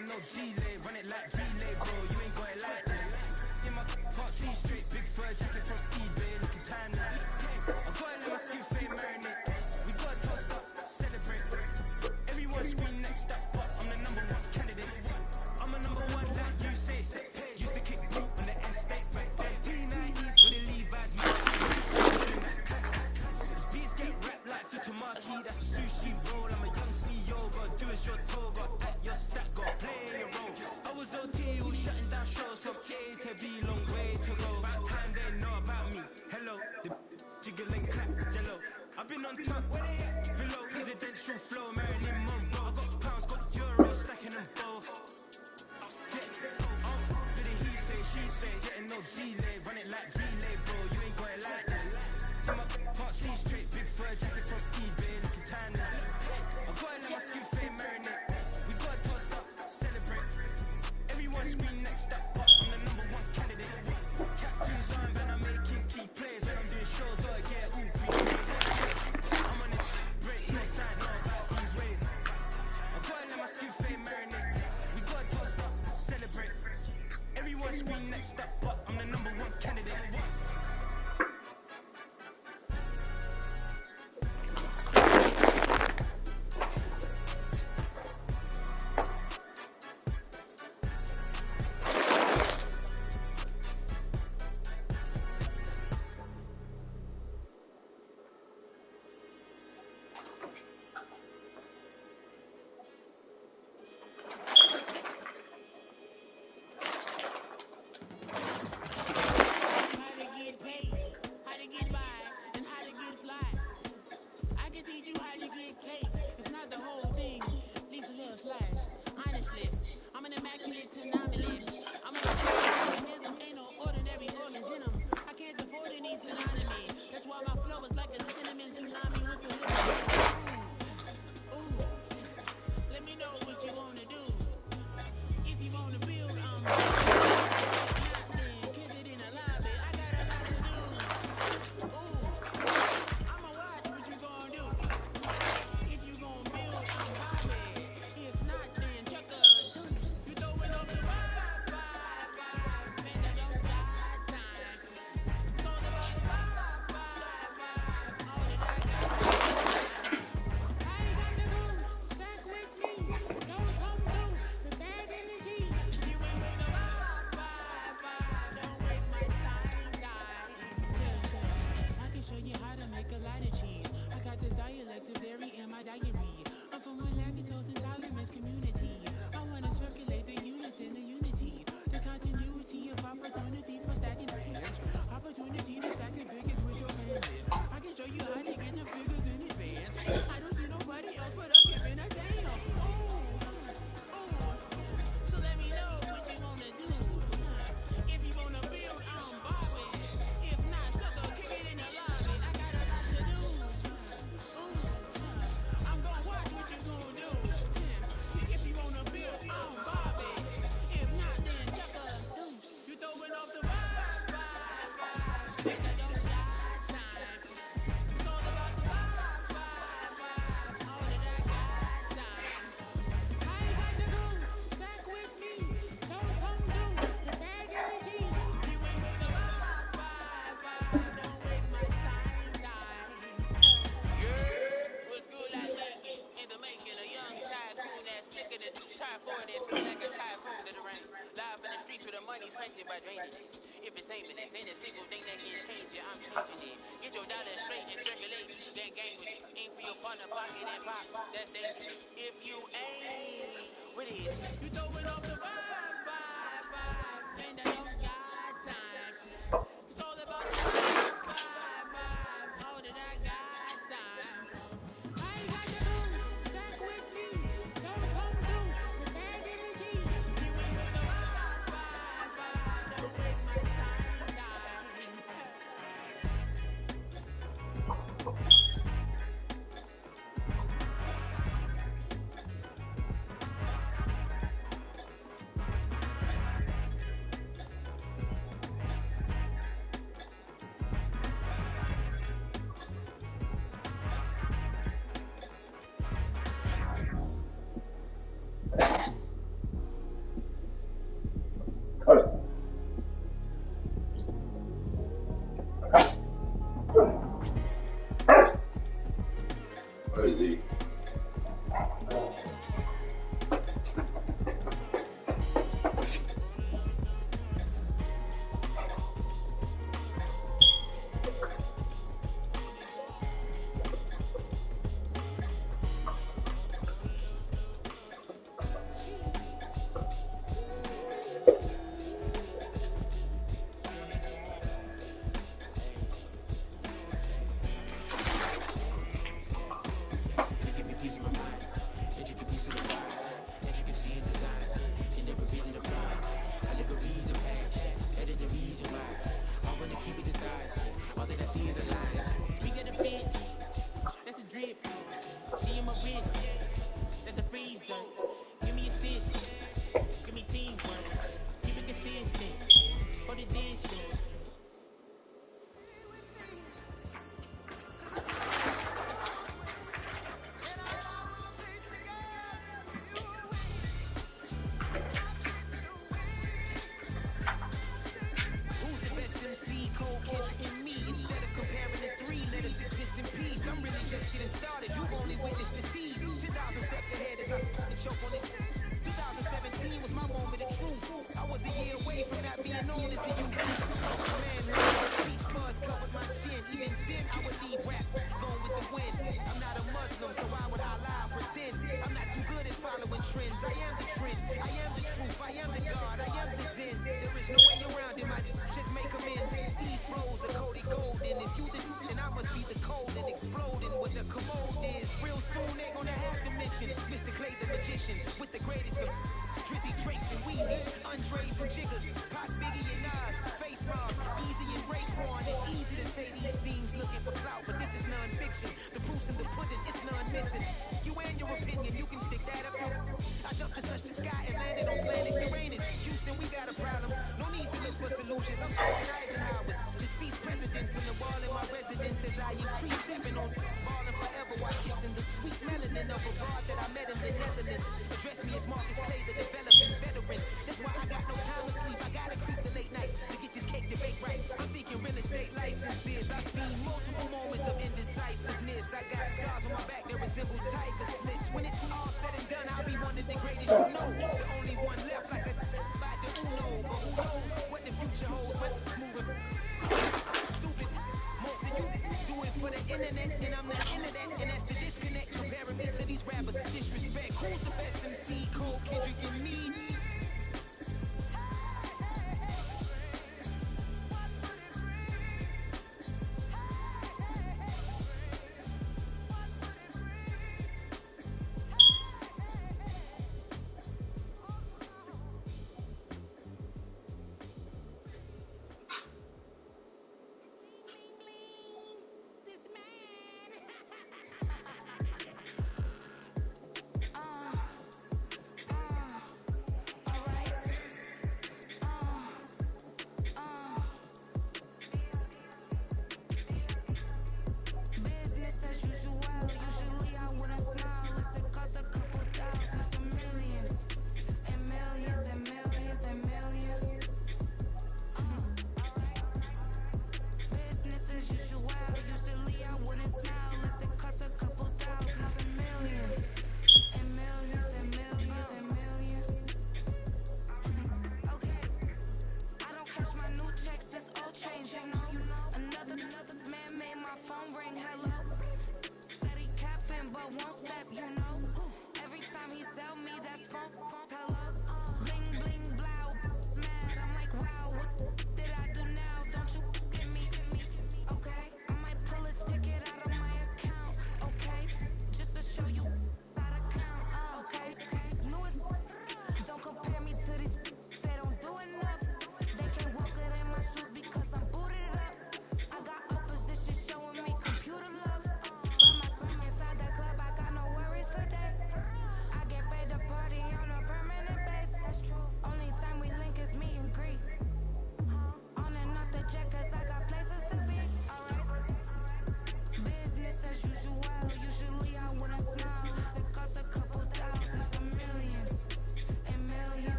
getting no delay. Run it like relay, bro, you ain't got it like this. In my can't see straight, big fur jacket from eBay, looking timeless. I gotta let my skin fade marinate. We gotta toast up, celebrate. Everyone scream next up, but I'm the number one candidate. I'm a number one like you say. Used to kick boot on the estate. T90s with the Levi's, my that's classic. Beats get wrapped like Futamaki, that's a sushi roll. I'm a young CEO, got do as you're told, got at your stack, got play your role. I was OT, all shutting down shows from A to B, long way to go. About time they know about me. Hello, the jiggle and clap, jello. I've been on top, where they at? Below, presidential flow, Marilyn Monroe. I got pounds, got euros, stacking them both. To the he say, she say, getting no delay. Run it like relay, bro, you ain't got it like this. In my can't see straight, big fur jacket from eBay, looking timeless. I gotta let my skin fade marinate. We gotta toast up, celebrate. Everyone scream next up, but I'm the number one candidate. Captain's on when I'm making key plays. When I'm doing shows, gotta get all green. I'm on it, break, no sign, no about these ways. I gotta let my skin fade marinate. We gotta toast up, celebrate. Everyone scream next up, but I'm the number one candidate. choke on it. 2017 was my moment of truth. I was a year away from not being known as a youth. Manhood, beach floods covered my chin. Even then, I would leave rap, going with the wind. I'm not a Muslim, so why would I lie or pretend? I'm not too good at following trends. I am the trend, I am the truth, I am the God, I am the Zen. There is no way around it, just make amends. These flows are coated gold, and if you the then I must be the cold and exploding what the commode is. Real soon they gonna have to mention Mr. Clay the magician with the greatest of Drizzy Drakes and Weezys, Andres and Jiggers, Pac, Biggie and Nas, Face Mob, Easy and Raekwon. It's easy to say these things looking for clout, but this is non-fiction. The proof's in the pudding, it's none missing. You and your opinion, you can stick that up your. I jumped to touch the sky and landed on planet Uranus. Houston, we got a problem. No need to look for solutions. I'm smoking Eisenhower's. Deceased presidents in the wall in my residence as I increase stepping on ballin' forever while kissing the sweet melanin of a broad that I met in the Netherlands. Address me as Marcus Clay, the developing veteran. That's why I got no time to sleep. I gotta creep the late night to get this cake to bake right. I'm thinking real estate licenses. I've seen multiple moments of indecisiveness. I got scars on my back that resemble tiger slits. When it's all said and done, I'll be one of the greatest you know. The only one left like a by the Uno. But who knows what the future holds? But moving stupid. Most of you do it for the internet, and I'm not into that. And that's the disconnect. Comparing me to these rappers is disrespect. Who's the best MC? Cole, Kendrick, and me?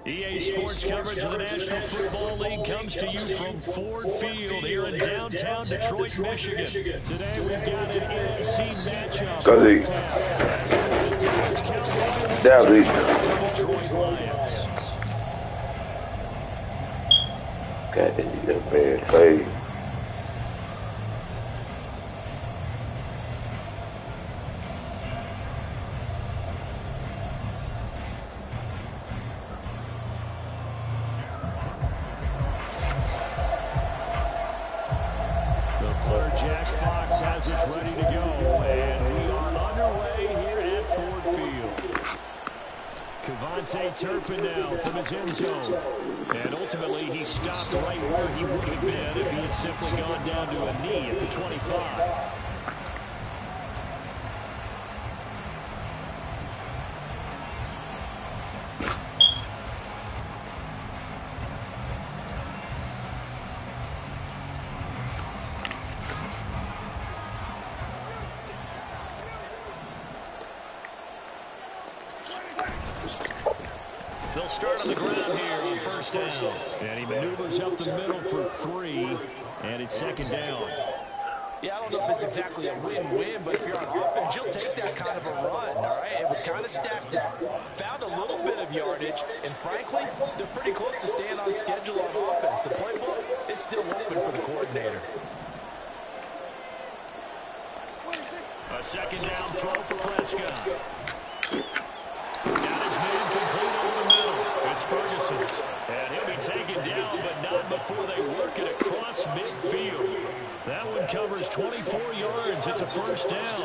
EA Sports coverage of the National Football League comes to you from Ford Field here in downtown Detroit, Michigan. Today we've got an NFC matchup. The Dallas Cowboys taking on the Detroit Lions. God, that man crazy. Jack Fox has us ready to go, and we are underway here at Ford Field. KaVontae Turpin now from his end zone. And ultimately, he stopped right where he would have been if he had simply gone down to a knee at the 25. They'll start on the ground here on first down. And he maneuvers up the middle for 3, and it's second down. Yeah, I don't know if it's exactly a win-win, but if you're on offense, you'll take that kind of a run, all right? It was kind of stacked up, found a little bit of yardage, and frankly, they're pretty close to staying on schedule on offense. The playbook is still open for the coordinator. A second down throw for Prescott. Got his man complete over the middle. It's Ferguson. And he'll be taken down, but not before they work it across midfield. That one covers 24 yards. It's a first down.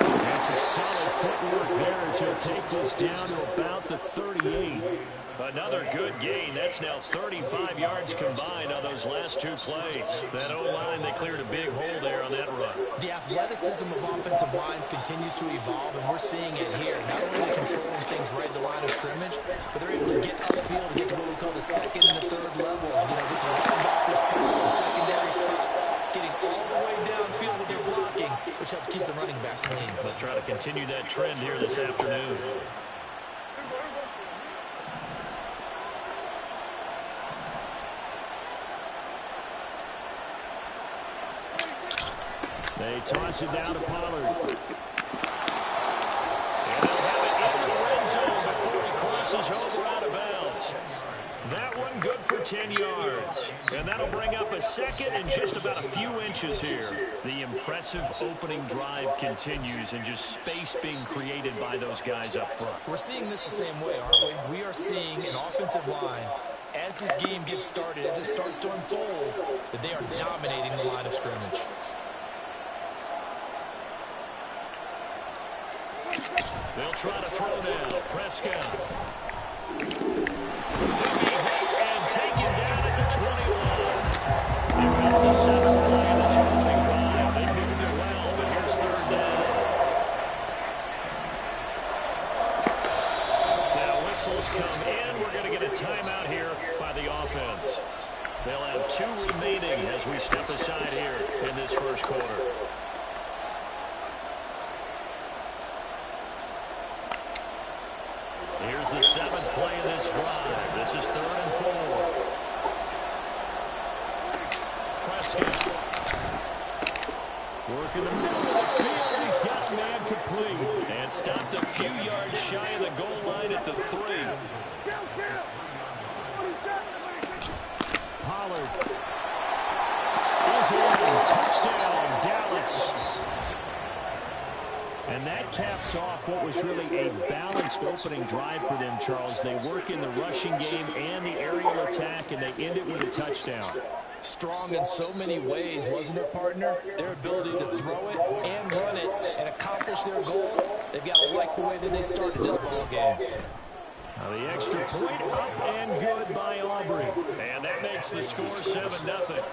And some solid footwork there as he'll take this down to about the 38. Another good gain. That's now 35 yards combined on those last 2 plays. That O-line, they cleared a big hole there on that run. The athleticism of offensive lines continues to evolve, and we're seeing it here. Not only are they controlling things right at the line of scrimmage, but they're able to get upfield and get to what we call the second and the third levels. You know, get to linebacker spot, the secondary spot, getting all the way downfield with their blocking, which helps keep the running back clean. Let's try to continue that trend here this afternoon. They toss it down to Pollard. And they'll have it into the red zone before he crosses over out of bounds. That one good for 10 yards. And that'll bring up a second and just about a few inches here. The impressive opening drive continues and just space being created by those guys up front. We're seeing this the same way, aren't we? We are seeing an offensive line, as this game gets started, as it starts to unfold, that they are dominating the line of scrimmage. They'll try to throw now. Prescott. And taken down at the 21. Here comes the 7th play of this opening drive. They moved it well, but here's third down. Now whistles come in. We're going to get a timeout here by the offense. They'll have 2 remaining as we step aside here in this first quarter. Here's the 7th play of this drive. This is 3rd and 4. Prescott. Working the middle of the field. He's got man complete. And stopped a few yards shy of the goal line at the 3. Pollard. Is in. Touchdown, Dallas. And that caps off what was really a balanced opening drive for them, Charles. They work in the rushing game and the aerial attack, and they end it with a touchdown. Strong in so many ways, wasn't it, partner? Their ability to throw it and run it and accomplish their goal, they've got to like the way that they started this ball game. Now the extra point up and good by Aubrey. And that makes the score 7-0.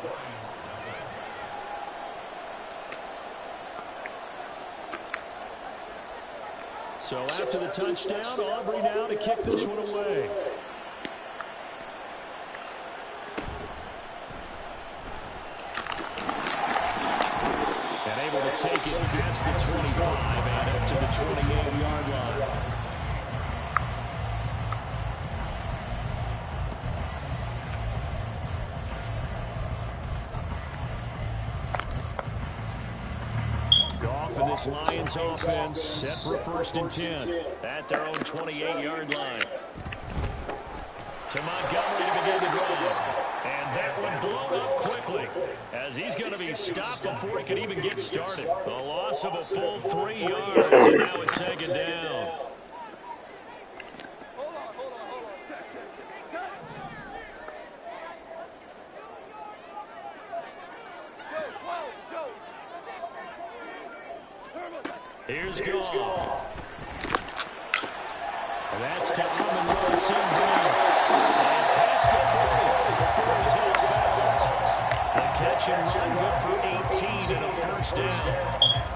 So after the touchdown, Aubrey now to kick this one away. take it past the 25 and up to the 28-yard line. Goff and this Lions offense set for a 1st and 10 at their own 28-yard line. To Montgomery to begin the drive. And that one blown up quickly as he's going to be stopped before he can even get started. A loss of a full 3 yards, and now it's 2nd down. Here's Goff. And that's to Amon-Ra St. Brown. And pass the before it was out of bounds. The catch and run good for 18 and a 1st down.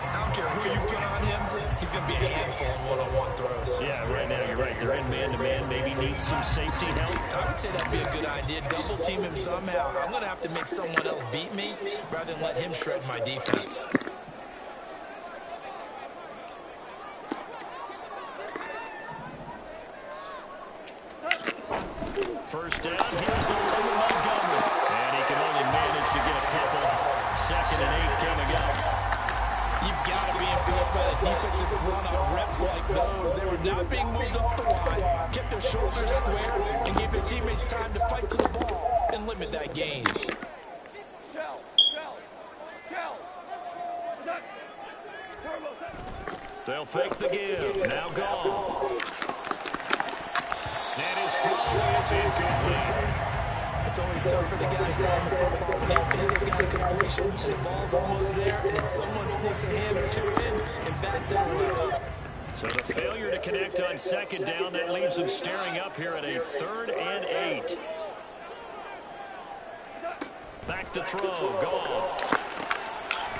I don't care who you put on him, he's going to be a handful in one-on-one throws. Yeah, right now you're right. They're in man-to-man. Maybe need some safety help. I would say that'd be a good idea. Double team him somehow. I'm going to have to make someone else beat me rather than let him shred my defense. First down, here's the run to Montgomery. And he can only manage to get a couple. 2nd and 8 coming up. You've got to be impressed by the defensive front on reps like those. They were not being moved off the line, kept their shoulders square, and gave their teammates time to fight to the ball and limit that gain. They'll fake the give. Now Goff. And his throw is incomplete. It's always tough for the guys down the football when they think they've got a completion and the ball's almost there, and then someone sneaks a hand or two in and bats it away. So the failure to connect on 2nd down, that leaves them staring up here at a 3rd and 8. Back to throw. Goff.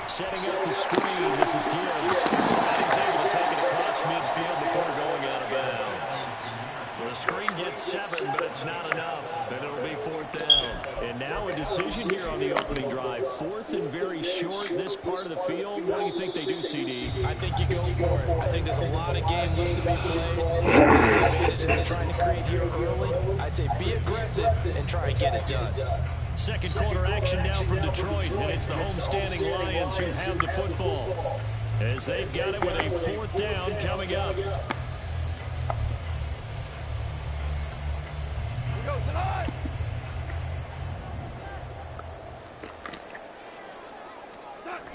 Setting up the screen. This is Gibbs. And he's able to take it across midfield before going out of bounds. The screen gets 7, but it's not enough, and it'll be 4th down. And now a decision here on the opening drive. 4th and very short, this part of the field. What do you think they do, CD? I think you go for it. I think there's a lot of game left to be played. The advantage that they're trying to create here early. I say be aggressive and try and get it done. 2nd quarter action now from Detroit, and it's the homestanding Lions who have the football as they've got it with a 4th down coming up.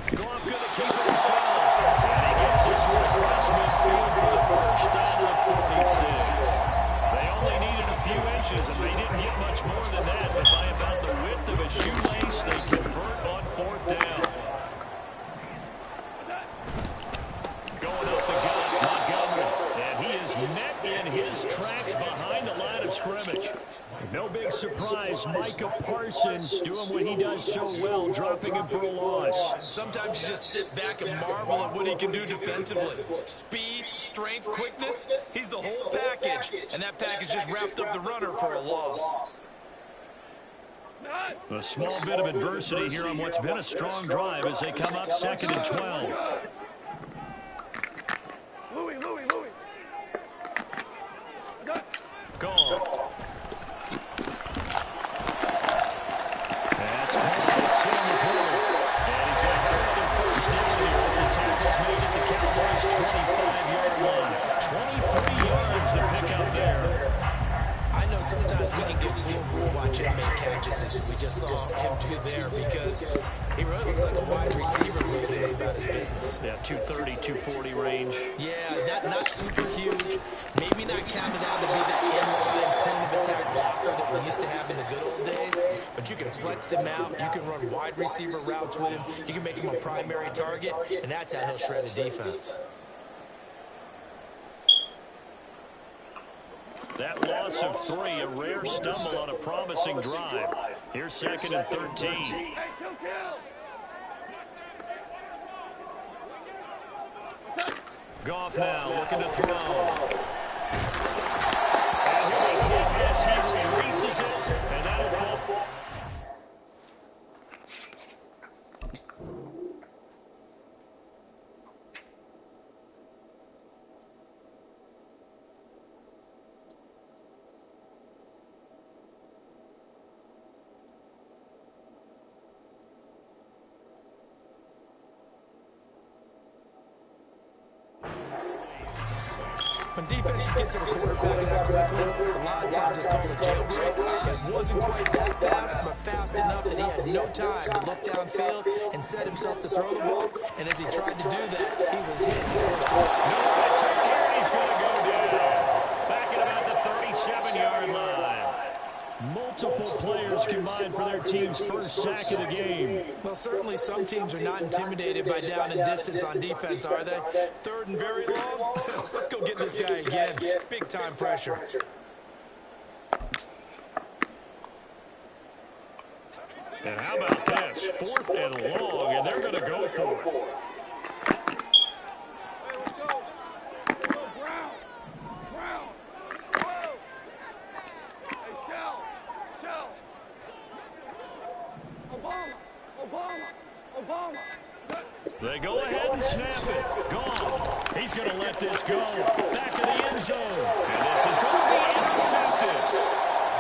Goff going to keep it himself, and he gets this one across midfield for the 1st down of 46. They only needed a few inches, and they didn't get much more than that, but by about the width of a shoelace, they convert on 4th down. Going up the gut, Montgomery, and he is met in his tracks behind the line of scrimmage. No big surprise, Micah Parsons doing what he does so well, dropping him for a loss. Sometimes you just sit back and marvel at what he can do defensively. Speed, strength, quickness, he's the whole package. And that package just wrapped up the runner for a loss. A small bit of adversity here on what's been a strong drive as they come up 2nd and 12. Goff. That's caught. It's in the corner. And he's going to have another 1st down here as the tackle's made at the Cowboys' 25-yard line. 23 yards to pick up there. I know sometimes we can get fooled watching him make catches as we just saw him do there because he really looks like a wide receiver who really knows about his business. Yeah, 230, 240 range. Yeah, not super huge. Maybe not counted out to be that in-line point-of-attack blocker that we used to have in the good old days, but you can flex him out. You can run wide receiver routes with him. You can make him a primary target, and that's how he'll shred a defense. That loss of 3, a rare stumble on a promising drive. Here's 2nd and 13. Goff now looking to throw. And he'll be hit as he releases it, and that'll fall. When defenses get to the quarterback that quickly, a lot of times it's called a jailbreak. It wasn't quite that fast, but fast enough that he had no time to look downfield and set himself to throw the ball. And as he tried to do that, he was hit. No return here, and he's going to go down. Back at about the 37-yard line. Multiple players combined for their team's first sack of the game. Well, certainly some teams are not intimidated by down and distance on defense, are they? Third and very long? Let's go get this guy again. Big-time pressure. And how about this? 4th and long, and they're going to go for it. They go ahead and snap it. Gone. He's going to let this go. Back in the end zone. And this is going to be intercepted.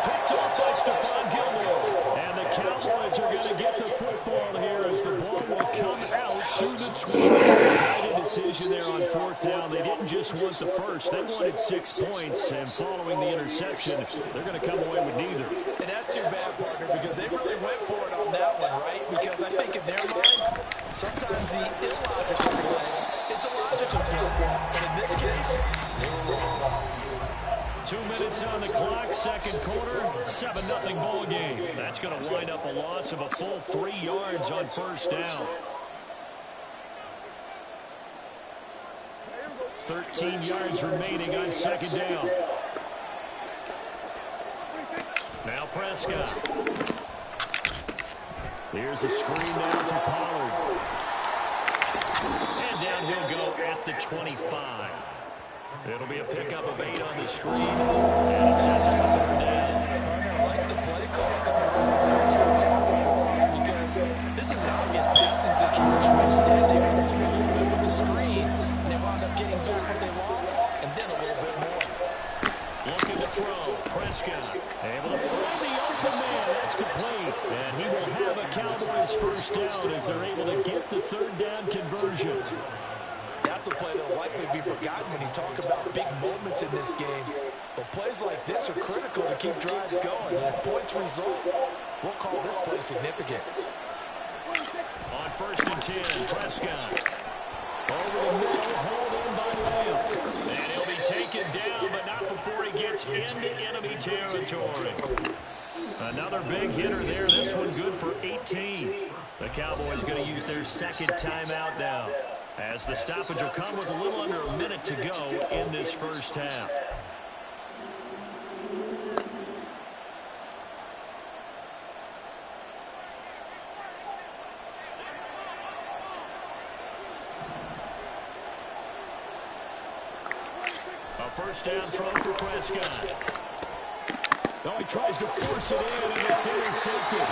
Picked off by Stephon Gilmore. And the Cowboys are going to get the football here as the ball will come out to the 20. Made a decision there on 4th down. They didn't just want the first. They wanted 6 points. And following the interception, they're going to come away with neither. And that's too bad, partner, because they really went for it on that one, right? Because I think in their mind, sometimes the illogical play is a logical play. But in this case, they were wrong. 2 minutes on the clock, second quarter, 7-0 ball game. That's going to wind up a loss of a full 3 yards on first down. 13 yards remaining on second down. Now Prescott. Here's a screen now for Pollard. And down he'll go at the 25. It'll be a pickup of 8 on the screen. And it sets up a third down. I like the play call coming because this is an obvious passing situation. But instead, they were a little bit with the screen, and they wound up getting back what they lost, and then a little bit more. Looking to throw. Prescott able to find the open man. That's complete. And he will have a Cowboys first down as they're able to get the third down conversion. That's a play that will likely be forgotten when you talk about big moments in this game. But plays like this are critical to keep drives going. And if points result, we'll call this play significant. On 1st and 10, Prescott. Over the middle, hold in by Lamb. And he'll be taken down, but not before he gets into enemy territory. Another big hitter there. This one good for 18. The Cowboys going to use their second timeout now, as the stoppage will come with a little under a minute to go in this first half. A first down throw for Prescott. Oh, he tries to force it in, and it's intercepted.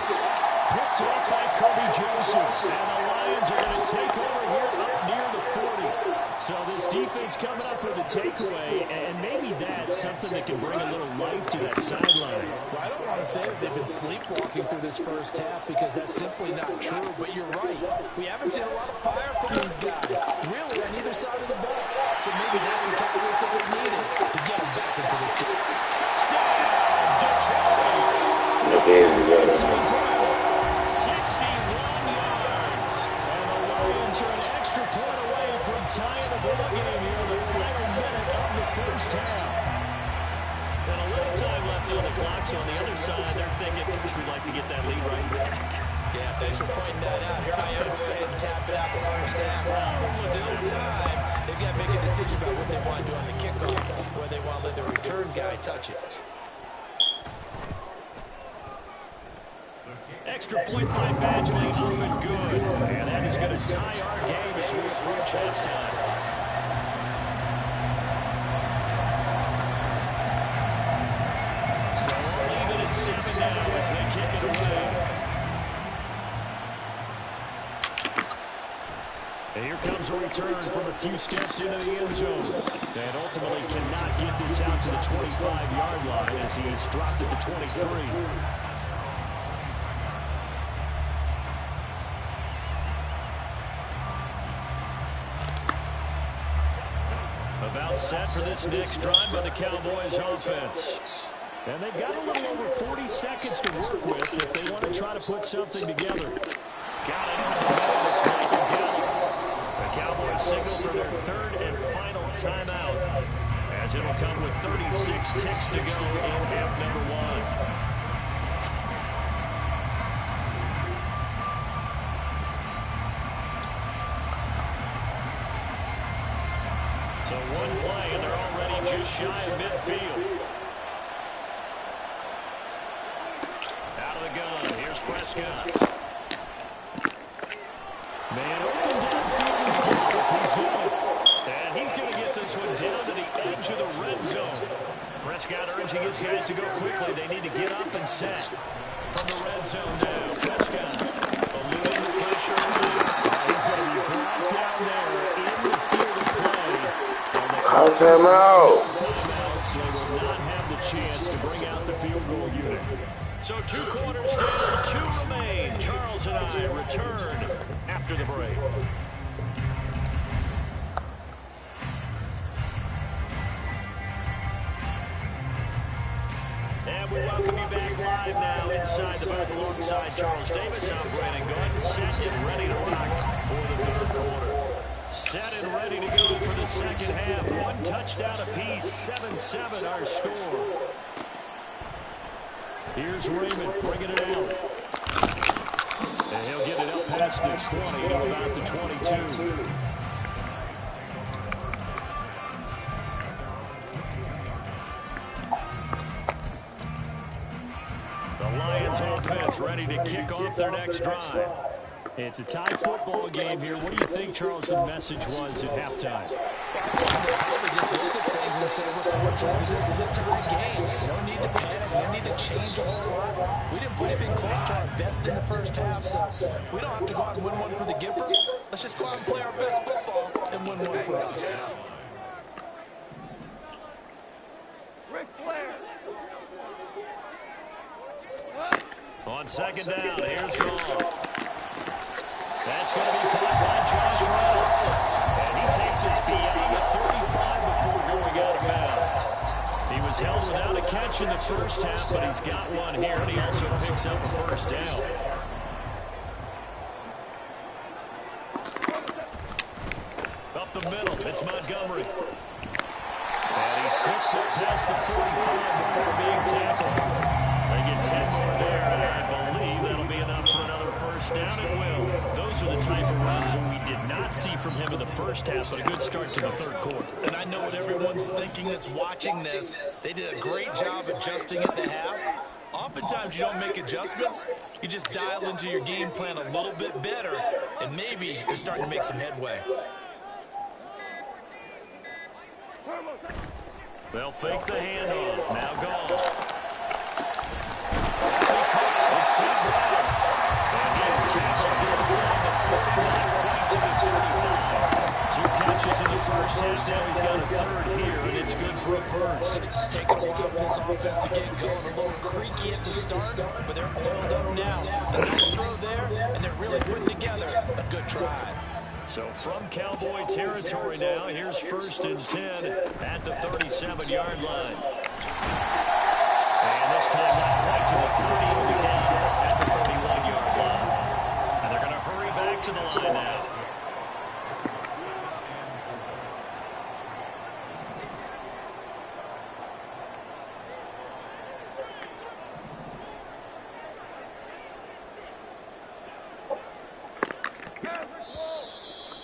Picked off by Kirby Joseph. And the Lions are going to take over here up near the 40. So this defense coming up with a takeaway, and maybe that's something that can bring a little life to that sideline. Well, I don't want to say that they've been sleepwalking through this first half because that's simply not true, but you're right. We haven't seen a lot of fire from these guys, really, on either side of the ball. So maybe that's the catalyst that they needed to get them back into this game. Touchdown, Detroit! Look at it. 61 yards. And the Lions are an extra point away from tying the ball game here in the final minute of the first half. And a little time left on the clock, so on the other side, they're thinking, gosh, we'd like to get that lead right back. Yeah, thanks for pointing that out. Here I am, go ahead and tap it out the first half. Still time. They've got to make a decision about what they want to do on the kickoff, where they want to let the return guy touch it. Extra point by Badgley, up and good. And that is going to tie our game as we approach halftime. So we'll leave it at 7 now as they kick it away. And here comes a return from a few steps into the end zone. And ultimately cannot get this out to the 25-yard line as he's dropped at the 23. About set for this next drive by the Cowboys offense. And they've got a little over 40 seconds to work with if they want to try to put something together. Got it over the middle. It's Michael Gallup. The Cowboys signal for their third and final timeout, as it'll come with 36 ticks to go in half number one. So one play, and they're already just shy of midfield. Out of the gun, here's Prescott. Man, open downfield is good. He's good. And he's going to get this one down to the edge of the red zone. Prescott urging his guys to go quickly. They need to get up and set. From the red zone now, Prescott eluding the pressure. He's going to be brought down there in the field of play. Call timeout. Timeouts, they will not have the chance to bring out the field goal unit. So 2 quarters down, 2 remain. Charles and I return after the break. And we welcome you back live now inside the booth alongside Charles Davis. I'm Brandon Gordon, set and ready to rock for the third quarter. Set and ready to go for the second half. 1 touchdown apiece, 7-7 our score. Here's Raymond bringing it out. And he'll get it up past the 20 to about the 22. The Lions offense ready to kick off their next drive. It's a tie football game here. What do you think, Charles, the message was at halftime? Probably just look at things and say, we're fortunate. This is a tie game. No need to panic. No need to change a whole lot. We didn't put anything close to our best in the first half, so we don't have to go out and win one for the Gipper. Let's just go out and play our best football and win one for us. Ric Flair. On second down, here's Goff. That's going to be caught by Josh Reynolds. And he takes us beyond the 35 before going out of bounds. He was held without a catch in the first half, but he's got one here, and he also picks up a first down. Up the middle, it's Montgomery. And he slips up past the 45 before being tackled. They get 10 more there, and I believe that'll be enough for another first down. It will. Those are the type of runs that we did not see from him in the first half, but a good start to the third quarter. And I know what everyone's thinking that's watching this. They did a great job adjusting at the half. Oftentimes you don't make adjustments. You just dial into your game plan a little bit better, and maybe you're starting to make some headway. They'll fake the handoff. Now Goff. It's Brown. And he is tackled inside the 49, to the 35. 2 catches in the first half. Now he's got a third here, and it's good for a first. It's taken a while for this offense to get going. A little creaky at the start, but they're oiled up now. A nice throw there, and they're really putting together a good drive. So from Cowboy territory now, here's 1st and 10 at the 37-yard line. And this time not quite to the 30, it'll be down at the 31-yard line. And they're going to hurry back to the line now.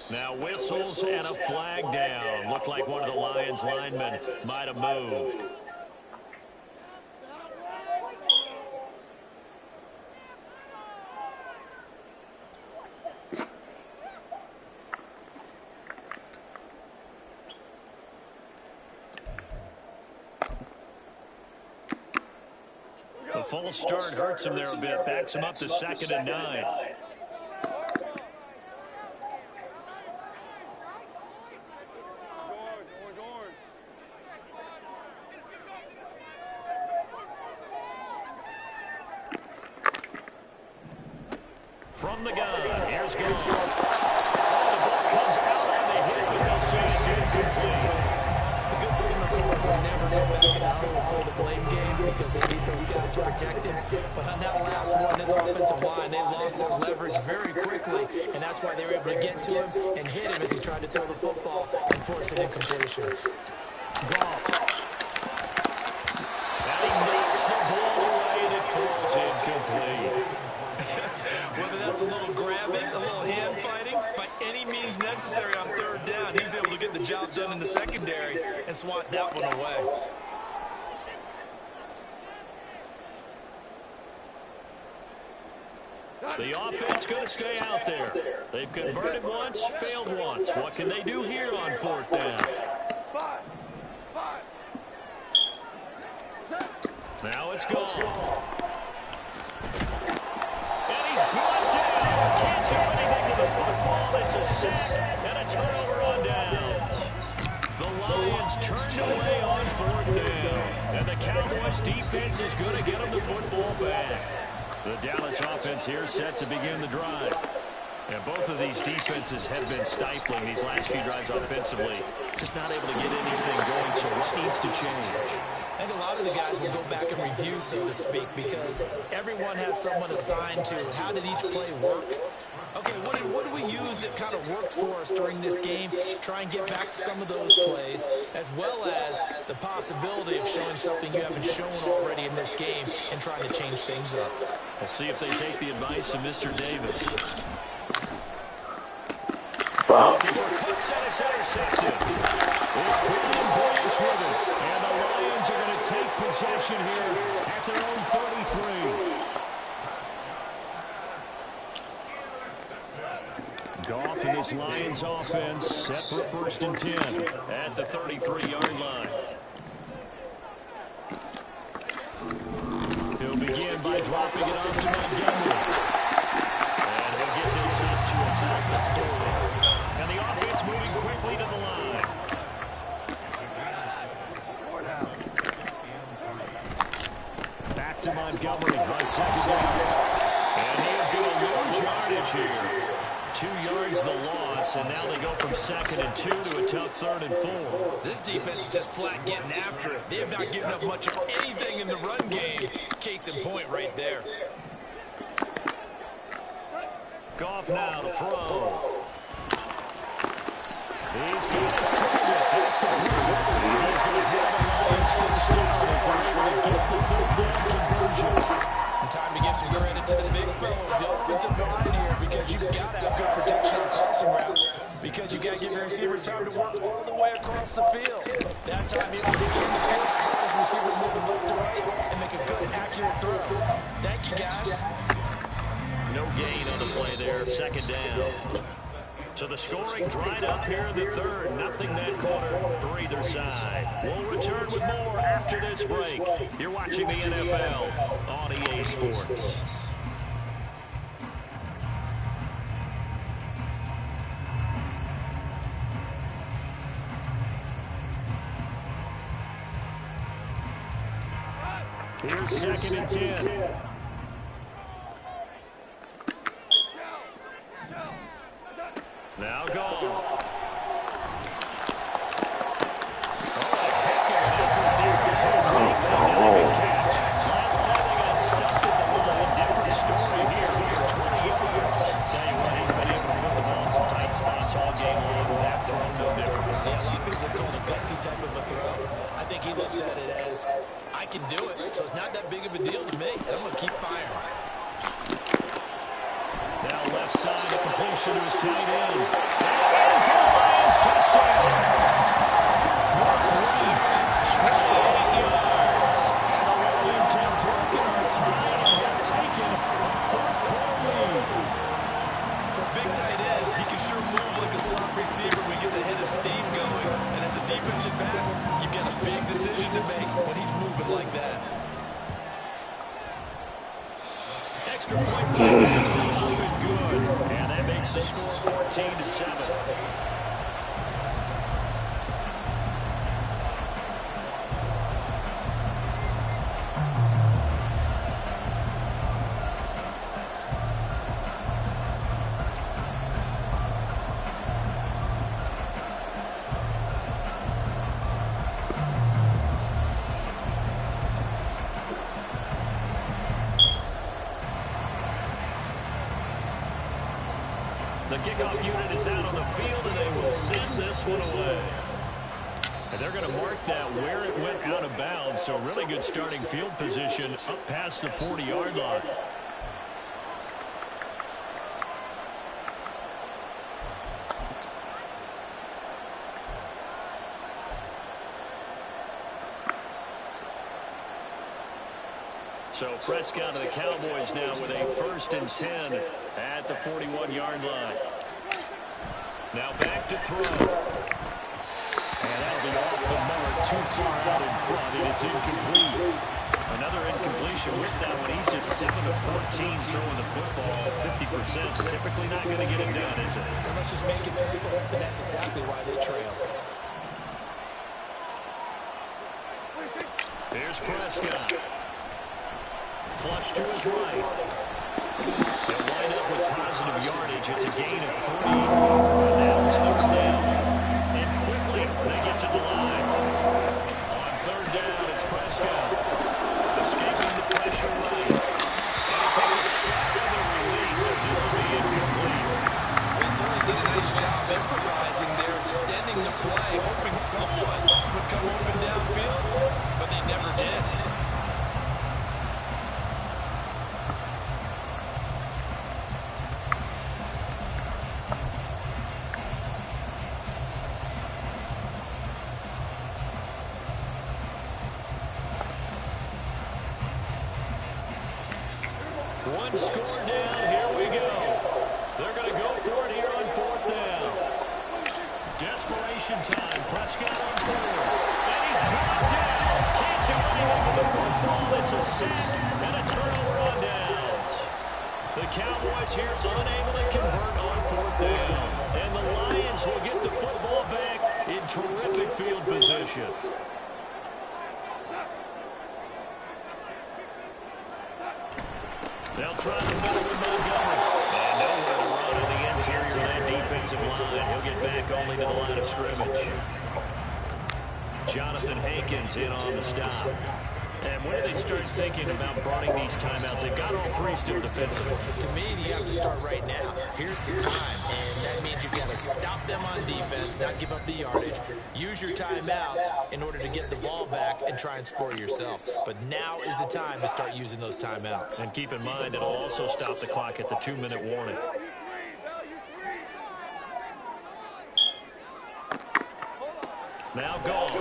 Now whistles and a flag down. Looked like one of the Lions linemen might have moved. The false start hurts him there a bit. Backs him up to 2nd and 9. From the gun, here's Goff. Oh, the ball comes out on the hit, but they'll say it's incomplete. Zimmer calls will never go back and huddle and play the blame game because they need those guys to protect him. But on that last one, this offensive line, they lost their leverage very quickly, and that's why they were able to get to him and hit him as he tried to throw the football and force an incompletion. Goff. And he knocks the ball away and it falls incomplete. Whether that's a little grabbing, a little hand fighting, by any means necessary on third down, he was able to get the job done in the secondary and swat that one away. The offense going to stay out there. They've converted once, failed once. What can they do here on fourth down? Now it's gone. And he's brought down. Can't do anything to the football. It's a sack and a turnover on downs. The Lions turned away on fourth down. And the Cowboys defense is going to get them the football back. The Dallas offense here set to begin the drive. And both of these defenses have been stifling these last few drives offensively. Just not able to get anything going, so what needs to change? I think a lot of the guys will go back and review, so to speak, because everyone has someone assigned to how did each play work. Okay, what did we use that kind of worked for us during this game? Try and get back some of those plays, as well as the possibility of showing something you haven't shown already in this game and trying to change things up. We'll see if they take the advice of Mr. Davis. Looking for Cooks, and it's intercepted. It's Brandon Branch with it. And the Lions are going to take possession here at their own 33. Goff and this Lions offense set for first and 10 at the 33-yard line. He'll begin by dropping it off to Montgomery. And he'll get this us to about the 40. And the offense moving quickly to the line. Back to Montgomery on second down. And he is going to lose yardage here. 2 yards the loss, and now they go from 2nd and 2 to a tough 3rd and 4. This defense is just flat getting after it. They have not given up much of anything in the run game. Case in point right there. Goff now to throw. He's got his target. That's complete. He's going to drive the Lions first down as they're able to get the football conversion. And time to give some credit to the big fellows, the offensive line here, because you've got to have good protection on crossing routes, because you've got to give your receivers time to work all the way across the field. That time you have to scan the field, spot his receivers moving left to right, and make a good, accurate throw. Thank you, guys. No gain on the play there, 2nd down. So the scoring dried up here in the 3rd. Nothing that quarter for either side. We'll return with more after this break. You're watching the NFL on EA Sports. Here's 2nd and 10. Now Goff. Oh, a heck of an effort there. This whole thing made a catch. Last play they got stuffed at the line. Different story here. 20 yards. Tell you what, he's been able to put the ball in some tight spots all game long. That throw no different. Yeah, a lot of people call it a gutsy type of a throw. I think he looks at it as, I can do it, so it's not that big of a deal to me, and I'm going to keep firing. Now left side, a completion to his tight end. And for the Lions, touchdown. Mark Reed, 28 yards. And the Lions have broken our tie and have taken a 4th-quarter lead. For a big tight end, he can sure move like a slot receiver when he gets a hit of steam going. And as a defensive back, you've got a big decision to make when he's moving like that. Extra point play, good. And that makes the score 14-7. The kickoff unit is out on the field, and they will send this one away. And they're going to mark that where it went out of bounds, so really good starting field position up past the 40-yard line. So Prescott of the Cowboys now with a 1st and 10 at the 41-yard line. Now back to throw. And that'll be off the mark, too far out in front, and it's incomplete. Another incompletion with that one. He's just 7 of 14 throwing the football, 50%. Typically not going to get it done, is it? So let's just make it simple, and that's exactly why they trail. Here's Prescott. Flush to his right. They'll line up with positive yardage. It's a gain of 3. Now it's 3rd down. And quickly they get to the line. On 3rd down, it's Prescott. Escaping the pressure right. And he takes a shot of the release as this will be incomplete. They certainly did a nice job improvising there, extending the play, hoping someone would come open downfield, but they never did. One score down, here we go. They're going to go for it here on 4th down. Desperation time, Prescott on 4th. And he's brought down. Can't do anything with the football. It's a sack and a turnover on downs. The Cowboys here unable to convert on 4th down. And the Lions will get the football back in terrific field position. They'll try the middle with Montgomery. And nowhere to run on the interior of that defensive line. He'll get back only to the line of scrimmage. Jonathan Hankins in on the stop. And when do they start thinking about burning these timeouts? They've got all 3 still defensively. To me, you have to start right now. Here's the time, and that means you've got to stop them on defense, not give up the yardage. Use your timeouts in order to get the ball back and try and score yourself. But now is the time to start using those timeouts. And keep in mind, it'll also stop the clock at the 2-minute warning. Now gone.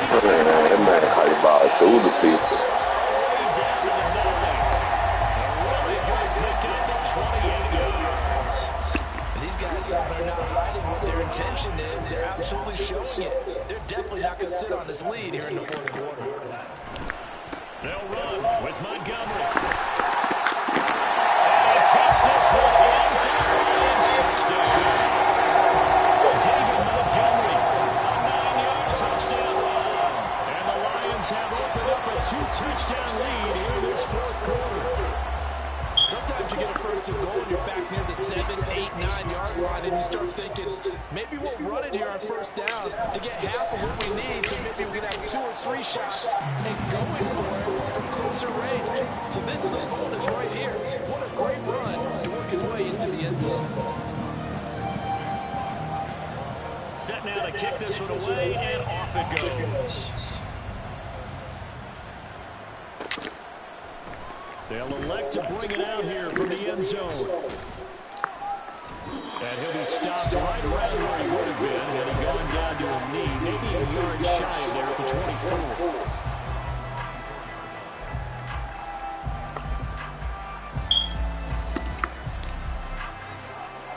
That man how you ball through the pitch. These guys are not hiding what their intention is. They're absolutely showing it. They're definitely not going to sit on this lead here in the 4th quarter. They'll run with Montgomery. And he takes this one in for the Lions touchdown. David Montgomery, a 9-yard touchdown run. And the Lions have opened up a 2-touchdown lead here in this 4th quarter. Sometimes you get a 1st and goal and you're back near the 7, 8, 9-yard line, and you start thinking, maybe we'll run it here on 1st down to get half of what we need, so maybe we can have 2 or 3 shots and going for it from closer range. So this is a bonus right here. What a great run to work his way into the end zone. Set now to kick this one away, and off it goes. They'll elect to bring it out here from the end zone. And he'll be stopped right around where he would have been had he gone down to a knee, maybe a yard shy of there at the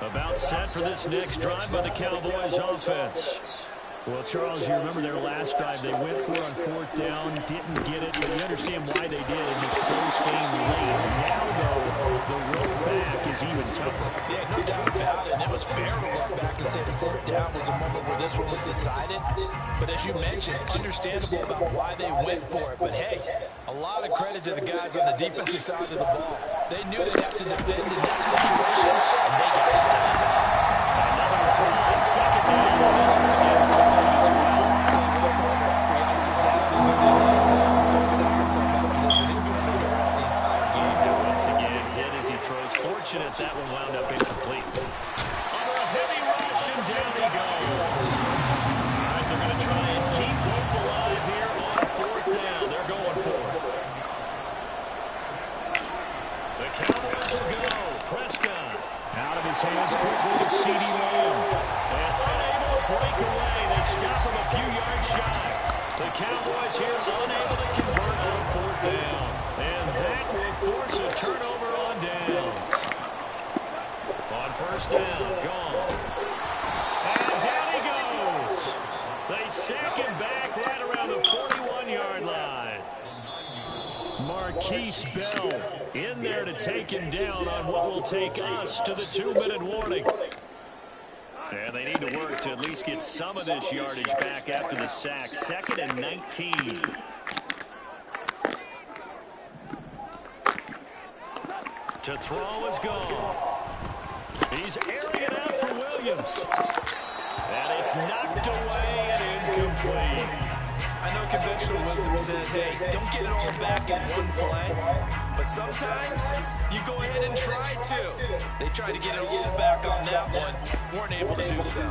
24. About set for this next drive by the Cowboys offense. Well, Charles, you remember their last drive. They went for it on 4th down, didn't get it, but you understand why they did in this close game late. Now, though, the road back is even tougher. Yeah, no doubt about it. And it was fair to look back and say the 4th down was a moment where this one was decided. But as you mentioned, understandable about why they went for it. But, hey, a lot of credit to the guys on the defensive side of the ball. They knew they'd have to defend in that situation, and they got it done. Another throw on 2nd down. This one's incomplete as well. After he ices down, he's going to be nice now. So he's not going to talk after this one. He's going to make the rest of the entire game. And once again, hit as he throws. unfortunate that one wound up incomplete. Under a heavy rush, and down he goes. All right, they're going to try and keep hope alive here on 4th down. They're going for it. The Cowboys will go. Prescott out of his hands quickly to CeeDee Lamb. And unable to break away. They stop him a few yards shy. The Cowboys here unable to convert on 4th down. And that will force a turnover on downs. On 1st down, gone. And down he goes. They sack him back right around the 41-yard line. Marquise Bell in there to take him down on what will take us to the 2-minute warning. And they need to work to at least get some of this yardage back after the sack. 2nd and 19. To throw is gone. He's airing it out for Williams. And it's knocked away and incomplete. I know conventional wisdom says, hey, don't get it all back in one play. But sometimes you go ahead and try to. They tried to get it all back on that one. Weren't able to do so.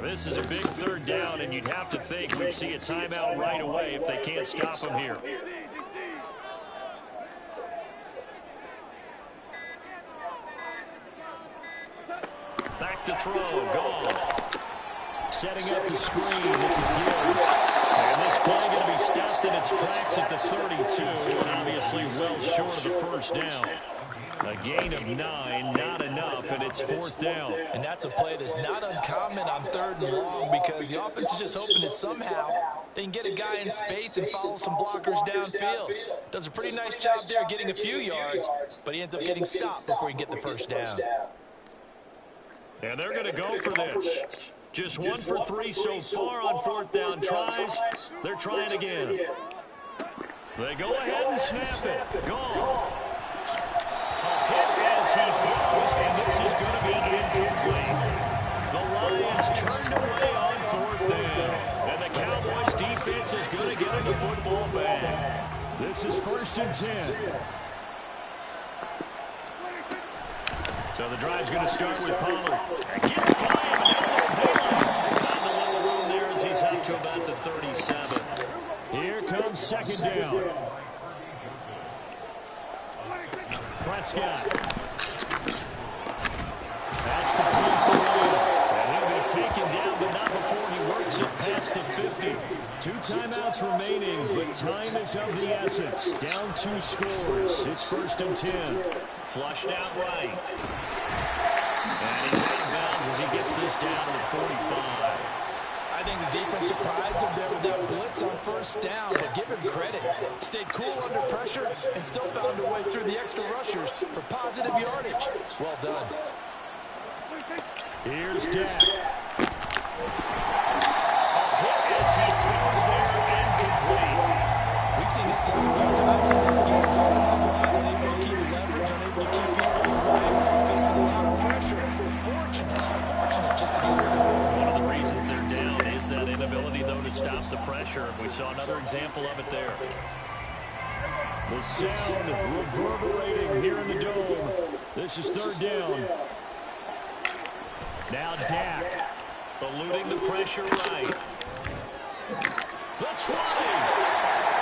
This is a big 3rd down, and you'd have to think we'd see a timeout right away if they can't stop him here. Back to throw, gone. Setting up the screen, this is Gibbs. And this play going to be stopped in its tracks at the 32, and obviously well short of the 1st down. A gain of 9, not enough, and it's 4th down. And that's a play that's not uncommon on 3rd and long because the offense is just hoping that somehow they can get a guy in space and follow some blockers downfield. Does a pretty nice job there getting a few yards, but he ends up getting stopped before he can get the 1st down. And they're going to go for this. Just 1 for 3 so far on 4th down tries. They're trying again. They go ahead and snap it. Gone. As he throws, and this is going to be incomplete. The Lions turned away on 4th down, and the Cowboys defense is going to get him the football back. This is 1st and 10. So the drive's going to start with Pollard. Gets by him, and got a little room there as he's up to about the 37. Here comes 2nd down. Prescott. That's complete to Lamb. And he'll be taken down, but not before he works it past the 50. 2 timeouts remaining, but time is of the essence. Down 2 scores. It's 1st and 10. Flushed out right. And he's out of bounds as he gets this down to the 45. I think the defense surprised him there with that blitz on 1st down, but give him credit. Stayed cool under pressure and still found a way through the extra rushers for positive yardage. Well done. Here's Dak. As he throws there, incomplete. We've seen this guy a few times in this game. Offensive line unable to keep leverage, unable to keep people away, facing a lot of pressure. Unfortunate just to get rid of it. One of the reasons they're down is that inability, though, to stop the pressure. We saw another example of it there. The sound reverberating here in the dome. This is 3rd down. Now Dak eluding the pressure right. The 20.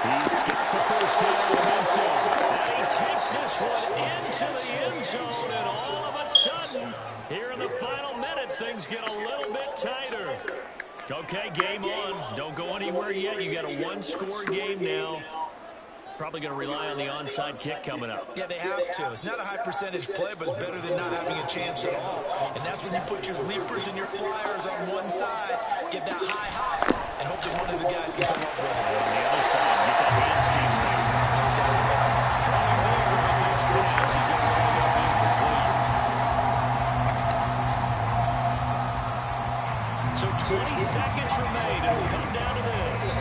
He's got the 1st down and then some. And he takes this one into the end zone, and all of a sudden, here in the final minute, things get a little bit tighter. Okay, game on. Don't go anywhere yet. You got a 1-score game now. Probably going to rely on the onside kick coming up. Yeah, they have to. It's not a high percentage play, but it's better than not having a chance at all. And that's when you put your leapers and your flyers on one side, get that high hop, and hope that one of the guys can come up with it. On the other side, get that hands team ready. Throwing there with this pass is going to end up incomplete. So 20 seconds remain. It'll come down to this.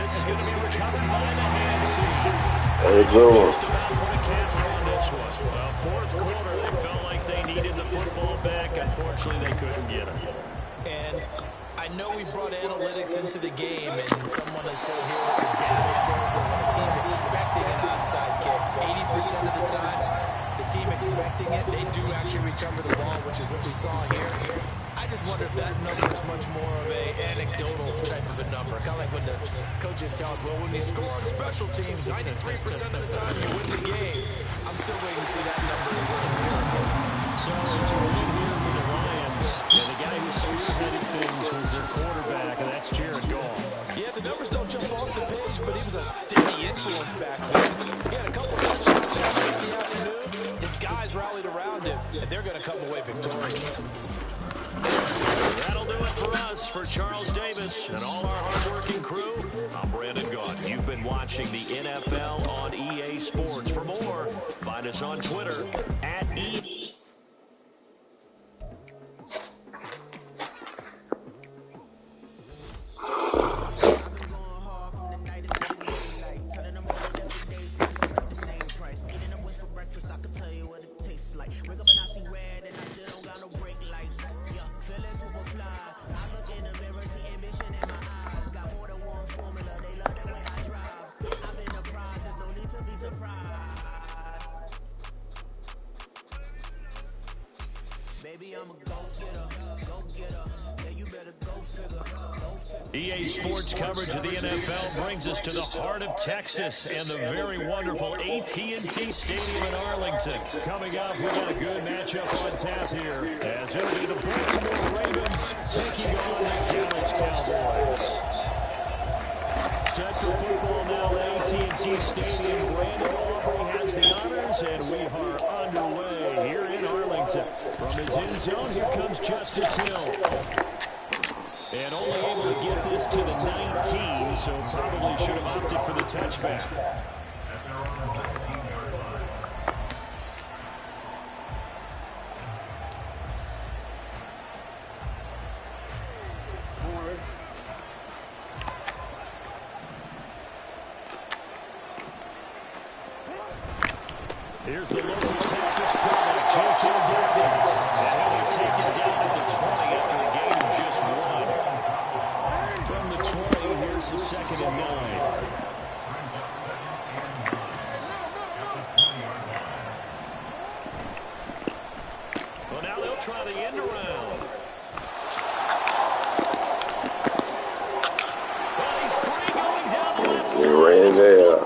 this is going to be recovered by the hands team. Hey, good one. Just about put a cap on this one. Well, fourth quarter, they felt like they needed the football back. Unfortunately, they couldn't get it. And I know we brought analytics into the game, and someone has said here that the data says that when a team's expecting an onside kick, 80% of the time, the team expecting it, they do actually recover the ball, which is what we saw here. I just wonder if that number is much more of a anecdotal type of a number. Kind of like when the coaches tell us, well, when you score on special teams, 93% of the time you win the game. I'm still waiting to see that number as a miracle. So it's a win here for the Lions. And the guy who spearheaded things was their quarterback, and that's Jared Goff. Yeah, the numbers don't jump off the page, but he was a steady influence back there. He had a couple of touchdown passes in the afternoon. His guys rallied around him, and they're going to come away victorious. That'll do it for us. For Charles Davis and all our hardworking crew, I'm Brandon Gaudin. You've been watching the NFL on EA Sports. For more, find us on Twitter @EA. EA Sports coverage of the NFL brings us to the heart of Texas and the very wonderful AT&T Stadium in Arlington. Coming up, we got a good matchup on tap here, as it'll be the Baltimore Ravens taking on the Dallas Cowboys. Set for football now at AT&T Stadium. Brandon Aubrey has the honors, and we are underway here in Arlington. From his end zone, here comes Justice Hill. And only able to get this to the 19, so probably should have opted for the touchback. Here's the local Texas product, J.K. Dobbins. And he'll be taken down at the 20 after a gain of just one. From the 20, here's the 2nd and 9. Well, now they'll try the end around. Well, he's free going down the left side. He ran there.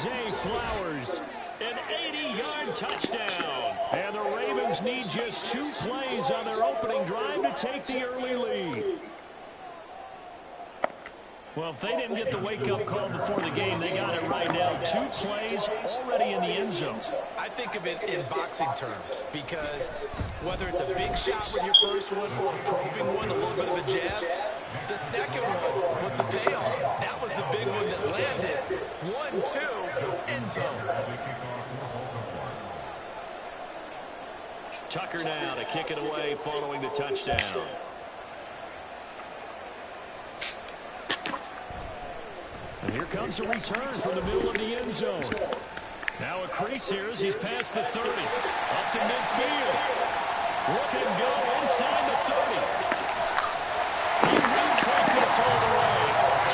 Zay Flowers, an 80-yard touchdown. And the Ravens need just 2 plays on their opening drive to take the early lead. Well, if they didn't get the wake-up call before the game, they got it right now. 2 plays already in the end zone. I think of it in boxing terms, because whether it's a big shot with your first one or a probing one, a little bit of a jab, the second one was the payoff. That was the big one that landed. 1-2, end zone. Tucker now to kick it away following the touchdown. And here comes a return from the middle of the end zone. Now a crease here as he's past the 30. Up to midfield. Look and go inside the 30. He will take this all the way.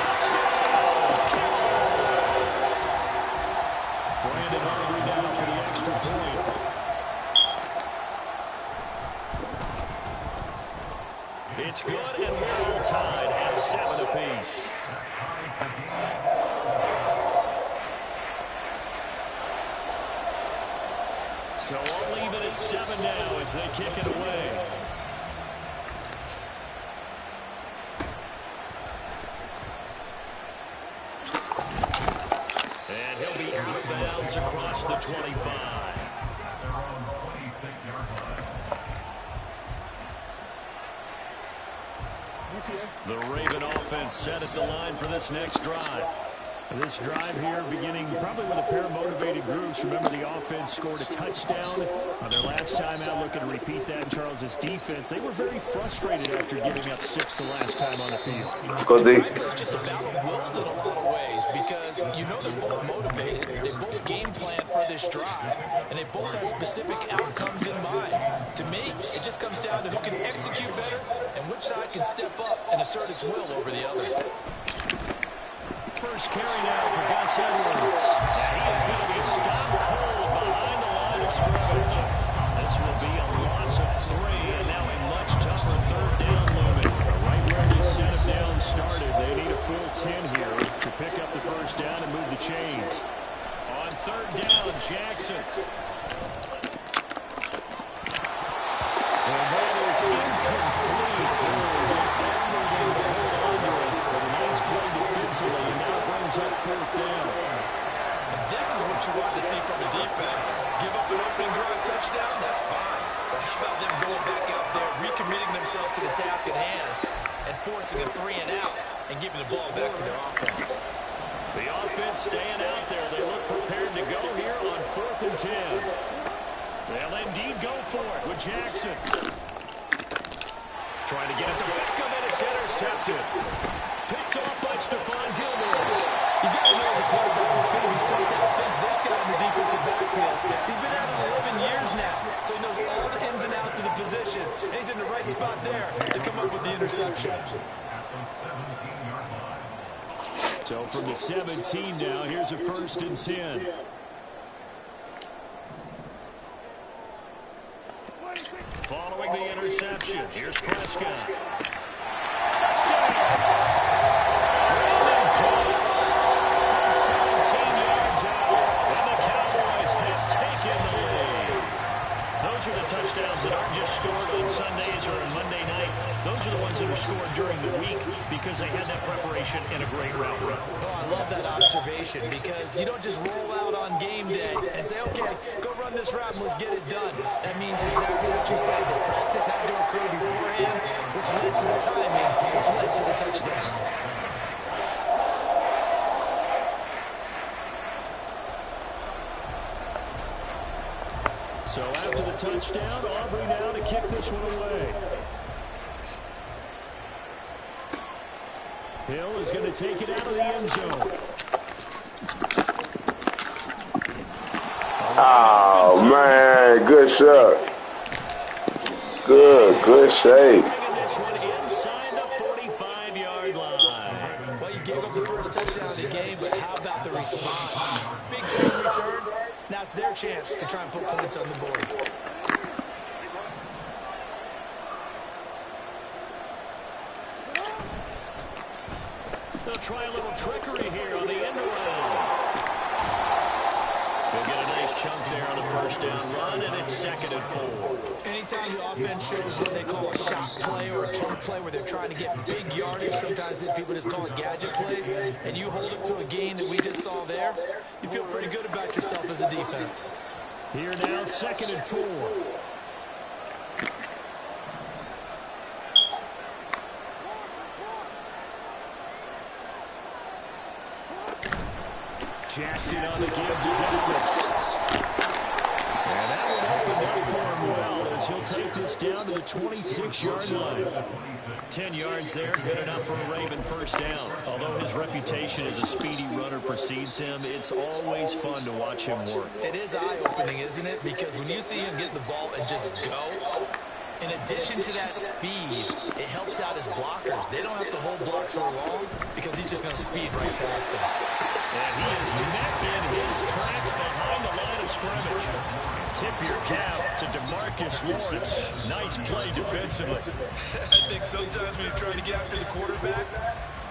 Touchdown, Cowboys. Brandon Aubrey down for the extra point. It's good, and we're all tied at 7 apiece. So I'll leave it at 7 now as they kick it away. And he'll be out of bounds across the 25. The Raven offense set at the line for this next drive. This drive here beginning probably with a pair of motivated groups. Remember, the offense scored a touchdown on their last time out. Looking to repeat that in Charles's defense. They were very frustrated after giving up 6 the last time on the field. It's just a battle of wills in a lot of ways because you know they're both motivated. They both game plan for this drive, and they both have specific outcomes in mind. To me, it just comes down to who can execute better and which side can step up and assert its will over the other. First carry now for Gus Edwards. And he is going to be stopped cold behind the line of scrimmage. This will be a loss of 3, and now a much tougher third down looming. Right where this set of downs started, they need a full 10 here to pick up the first down and move the chains. On third down, Jackson. And that is incomplete. Defensively, now brings up fourth down. And this is what you want to see from a defense. Give up an opening drive touchdown, that's fine. But how about them going back out there, recommitting themselves to the task at hand, and forcing a 3 and out, and giving the ball back to their offense. The offense staying out there. They look prepared to go here on 4th and 10. They'll indeed go for it with Jackson. Trying to get it to Beckham, and it's intercepted. Picked off by Stephon Gilmore. You got to know as a quarterback, it's going to be tough to outthink this guy in the defensive backfield. He's been at it 11 years now, so he knows all the ins and outs of the position. And he's in the right spot there to come up with the interception. So from the 17 now, here's a 1st and 10. Following the interception, here's Prescott. Touchdown! Brandon Cooks from 17 yards out, and the Cowboys have taken the lead. Those are the touchdowns that aren't just scored on Sundays or on Monday night. Those are the ones that are scored during the week because they had that preparation in a great route run. Oh, I love that observation because you don't just roll out on game day and say, okay, go run this route and let's get it done. That means exactly what you said. The practice had to occur beforehand, which led to the timing, which led to the touchdown. So after the touchdown, Aubrey now to kick this one away. Hill is going to take it out of the end zone. Oh, man, good shot. Good shape. This one inside the 45-yard line. Well, you gave up the first touchdown of the game, but how about the response? Big time return. Now it's their chance to try and put points on the board. They'll try a little trickery here on the end around. They'll get a nice chunk there on the first down run, and it's 2nd and 4. Anytime the offense shows what they call a shot play or a chunk play where they're trying to get big yardage, sometimes people just call it gadget plays, and you hold it to a gain that we just saw there, you feel pretty good about yourself as a defense. Here now, 2nd and 4. Jackson on the give to Douglas. And that one opened up for him well as he'll take this down to the 26-yard line. 10 yards there, good enough for a Raven first down. Although his reputation as a speedy runner precedes him, it's always fun to watch him work. It is eye-opening, isn't it? Because when you see him get the ball and just go, in addition to that speed, it helps out his blockers. They don't have to hold blocks for long because he's just going to speed right past them. And he is met in his tracks behind the line of scrimmage. Tip your cap to DeMarcus Lawrence. Nice play defensively. I think sometimes when you're trying to get after the quarterback,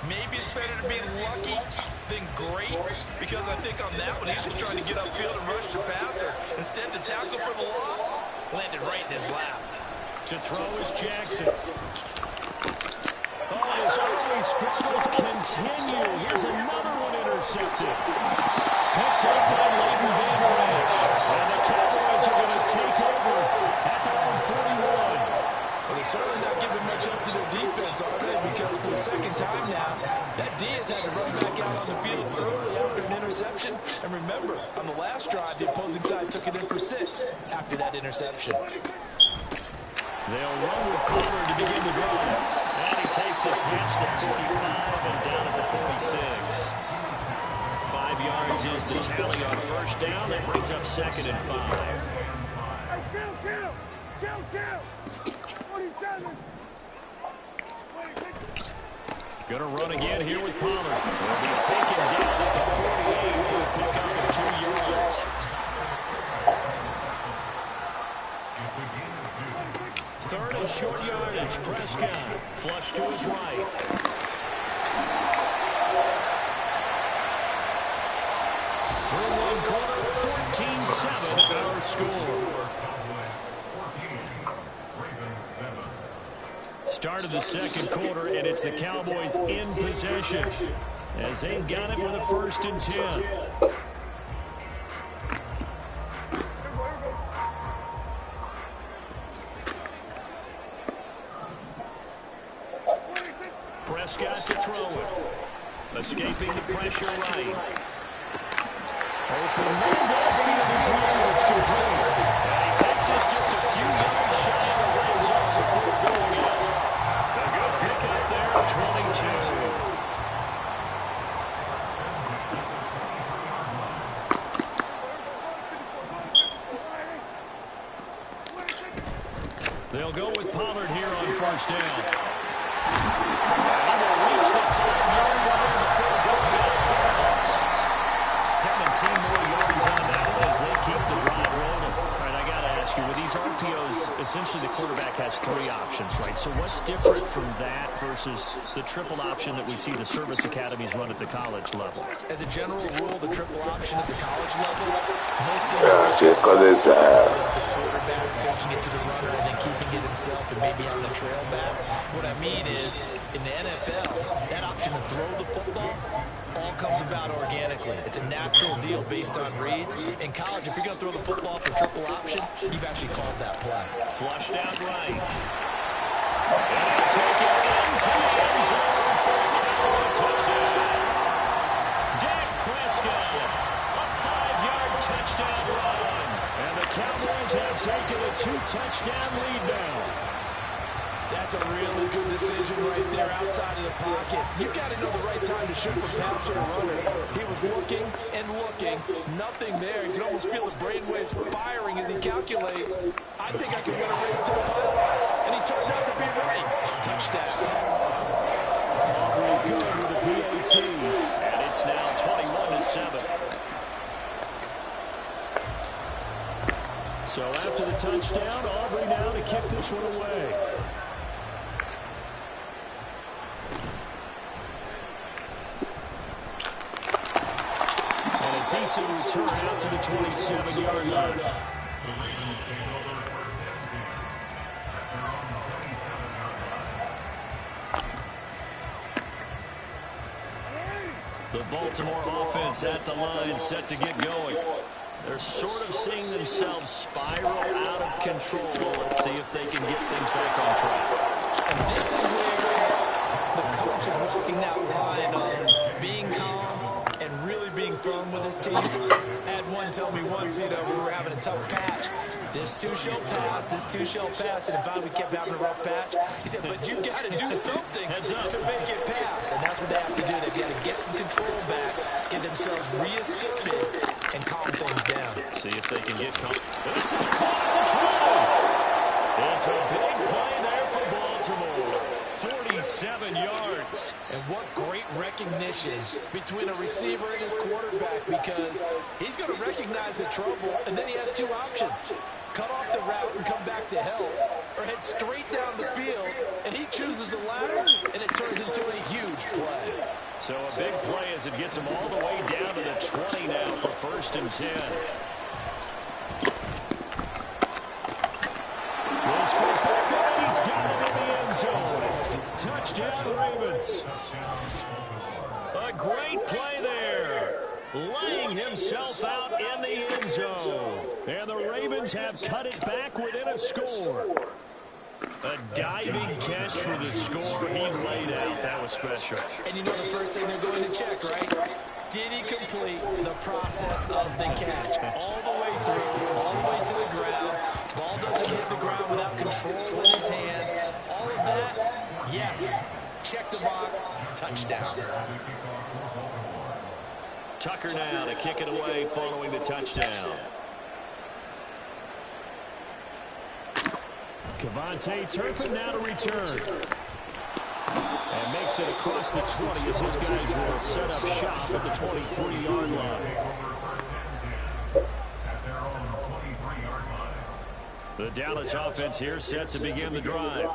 maybe it's better to be lucky than great, because I think on that one, he's just trying to get upfield and rush the passer. Instead, the tackle for the loss landed right in his lap. To throw is Jackson. Oh, his early struggles continue. Here's another one intercepted. Picked up by Leighton Vander Esch. And the Cowboys are going to take over at their own 41. Well, the certainly not giving much up to their defense, are they? Because for the second time now, that Diaz had to run back out on the field early after an interception. And remember, on the last drive, the opposing side took it in for 6 after that interception. They'll run with Pollard to begin the drive. And he takes it past the 45 and down at the 46. 5 yards is the tally on first down. That brings up 2nd and 5. Going to run again here with Pollard. Will be taken down at the 48 for a pickup of 2 yards. Third and short yardage. Prescott flush to his right. Through one quarter, 14-7 our score. Start of the second quarter, and it's the Cowboys in possession as they've got it with a 1st and 10. Prescott to throw it. Escaping the pressure right. Open window, field is low, it's complete. And he takes us just a few yards shy of the red zone before going out. A good pick up there, 22. They'll go with Pollard here on first down. And they'll reach the 5-yard line before going out of bounds. 17 more yards on that one as they keep the drive rolling. All right, I got to ask you, with these RPOs, essentially the quarterback has 3 options, right? So what's different from that versus the triple option that we see the service academies run at the college level? As a general rule, the triple option at the college level, most things shit, cause it's the quarterback faking it to the runner and then keeping it himself and maybe having a trail back. What I mean is, in the NFL, that option to throw the football all comes about organically. It's a natural deal based on reads. In college, if you're going to throw the football for triple option, you've actually called that play. Flushed out right. And they'll take it into the end zone for a Cowboy touchdown. Dak Prescott, a 5-yard touchdown run. And the Cowboys have taken a 2-touchdown lead now. That's a really good decision right there outside of the pocket. You've got to know the right time to shoot from pass to the runner. He was looking and looking. Nothing there. You can almost feel the brainwaves firing as he calculates. I think I can win a race to the top. And he turns out to be right. Touchdown. Aubrey good with the PAT. And it's now 21-7. So after the touchdown, Aubrey now to kick this one away. Decent return out to the 27-yard line. The Baltimore offense at the line, set to get going. They're sort of seeing themselves spiral out of control. Let's see if they can get things back on track. And this is where the coach is walking that line of being calm and really being firm with his team. I had one tell me once, we were having a tough patch. This two shall pass, this two shall pass, and finally we kept having a rough patch. He said, but you got to do something to make it pass. And that's what they have to do. They've got to get some control back, get themselves reasserted, and calm things down. See if they can get calm. This is caught at the 20. It's a big play there for Baltimore. 47 yards. And what great recognition between a receiver and his quarterback, because he's going to recognize the trouble, and then he has 2 options. Cut off the route and come back to help, or head straight down the field, and he chooses the latter, and it turns into a huge play. So a big play as it gets him all the way down to the 20 now for 1st and 10. This first back up, and he's got it in the end zone. Touchdown, Ravens. A great play there. Laying himself out in the end zone. And the Ravens have cut it back within a score. A diving catch for the score. He laid out. That was special. And you know the first thing they're going to check, right? Did he complete the process of the catch? All the way through, all the way to the ground. Ball doesn't hit the ground without control in his hands. All of that, yes. Check the box, touchdown. Tucker now to kick it away following the touchdown. KaVontae Turpin now to return. And makes it across the 20 as his guys will set up shop at the 23-yard line. The Dallas offense here set to begin the drive.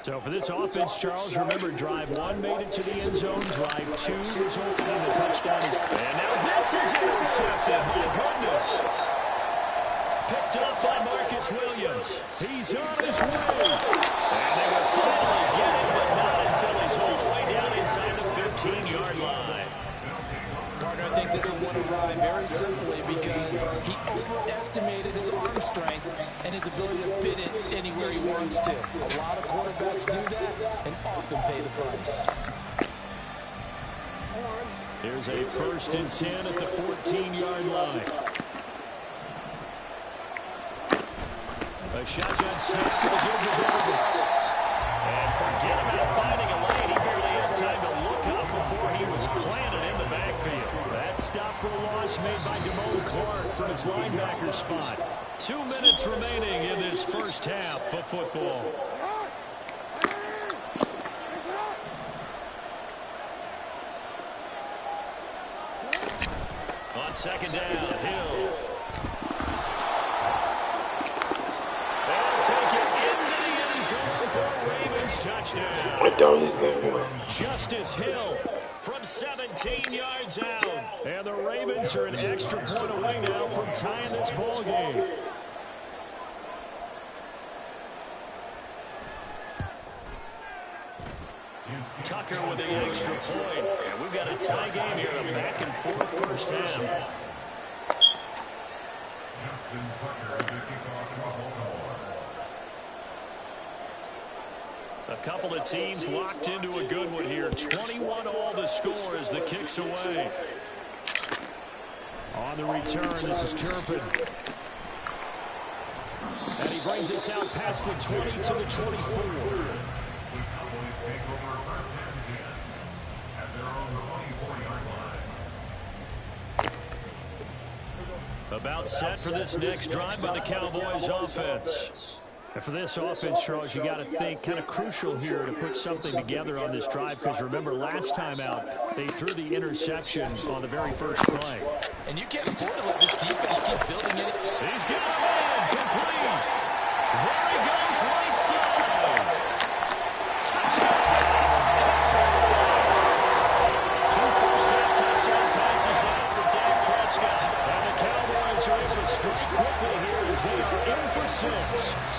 So for this offense, Charles, remember drive 1 made it to the end zone. Drive 2 resulted in the touchdown. And now this is intercepted. My goodness. Picked up by Marcus Williams. He's on his way. And they will finally get him, but not until he's all the way down inside the 15-yard line. Partner, I think this will want to ride very simply because he overestimated his arm strength and his ability to fit it anywhere he wants to. A lot of quarterbacks do that and often pay the price. Here's a 1st and 10 at the 14-yard line. A shotgun snap to give the Dolphins. And forget about finding a lane. He barely had time to look up before he was planted in the backfield. That stop for a loss made by Damone Clark from his linebacker spot. 2 minutes remaining in this first half of football. On 2nd down, Hill. Take it into the end zone for a Ravens touchdown. Justice Hill from 17 yards out. And the Ravens are an extra point away now from tying this ball game. Tucker with the extra point. And we've got a tie game here, a back and forth first half. A couple of teams locked into a good one here. 21 all the score as the kick's away. On the return, this is Turpin. And he brings us out past the 20 to the 24. About set for this next drive by the Cowboys offense. And for this offense, Charles, you got to think kind of crucial here to put something together on this drive because remember last time out they threw the interception on the very first play. And you can't afford to let this defense keep building it. He's got a man complete. There he goes right side. Touchdown. Two first-half touchdown passes now for Dak Prescott. And the Cowboys are able to strike quickly here as they are in for 6.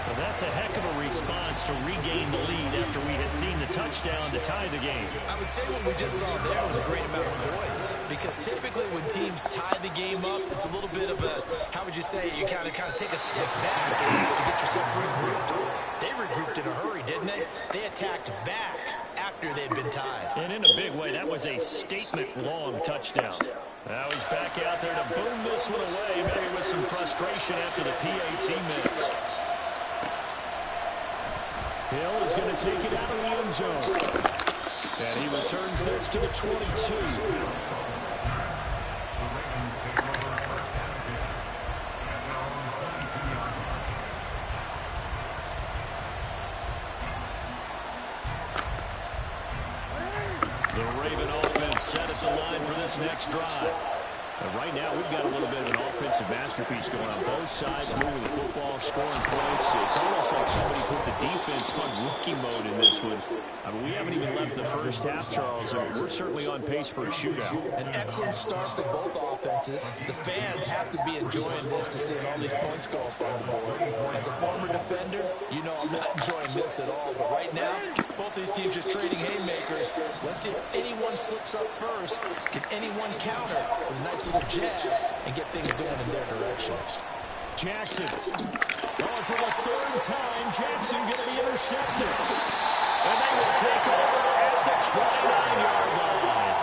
Well, that's a heck of a response to regain the lead after we had seen the touchdown to tie the game. I would say what we just saw there was a great amount of poise because typically when teams tie the game up, it's a little bit of a, how would you say, you kind of take a step back and to get yourself regrouped. They regrouped in a hurry, didn't they? They attacked back after they'd been tied. And in a big way, that was a statement-long touchdown. Now he's back out there to boom this one away, maybe with some frustration after the PAT miss. Hill is going to take it out of the end zone. And he returns this to the 22. The Raven offense set at the line for this next drive. And right now, we've got a little bit of an offensive masterpiece going on. Both sides moving the football, scoring points. It's almost like somebody put the defense on rookie mode in this one. I mean, we haven't even left the first half, Charles, and we're certainly on pace for a shootout. An excellent start for both offenses. The fans have to be enjoying this to see all these points go up on the board. As a former defender, you know I'm not enjoying this at all. But right now, both these teams just trading haymakers. Let's see if anyone slips up first. Can anyone counter with a nice little jab and get things going in their direction? Jackson. Oh, for the third time, Jackson going to be intercepted. And they will take over at the 29-yard line.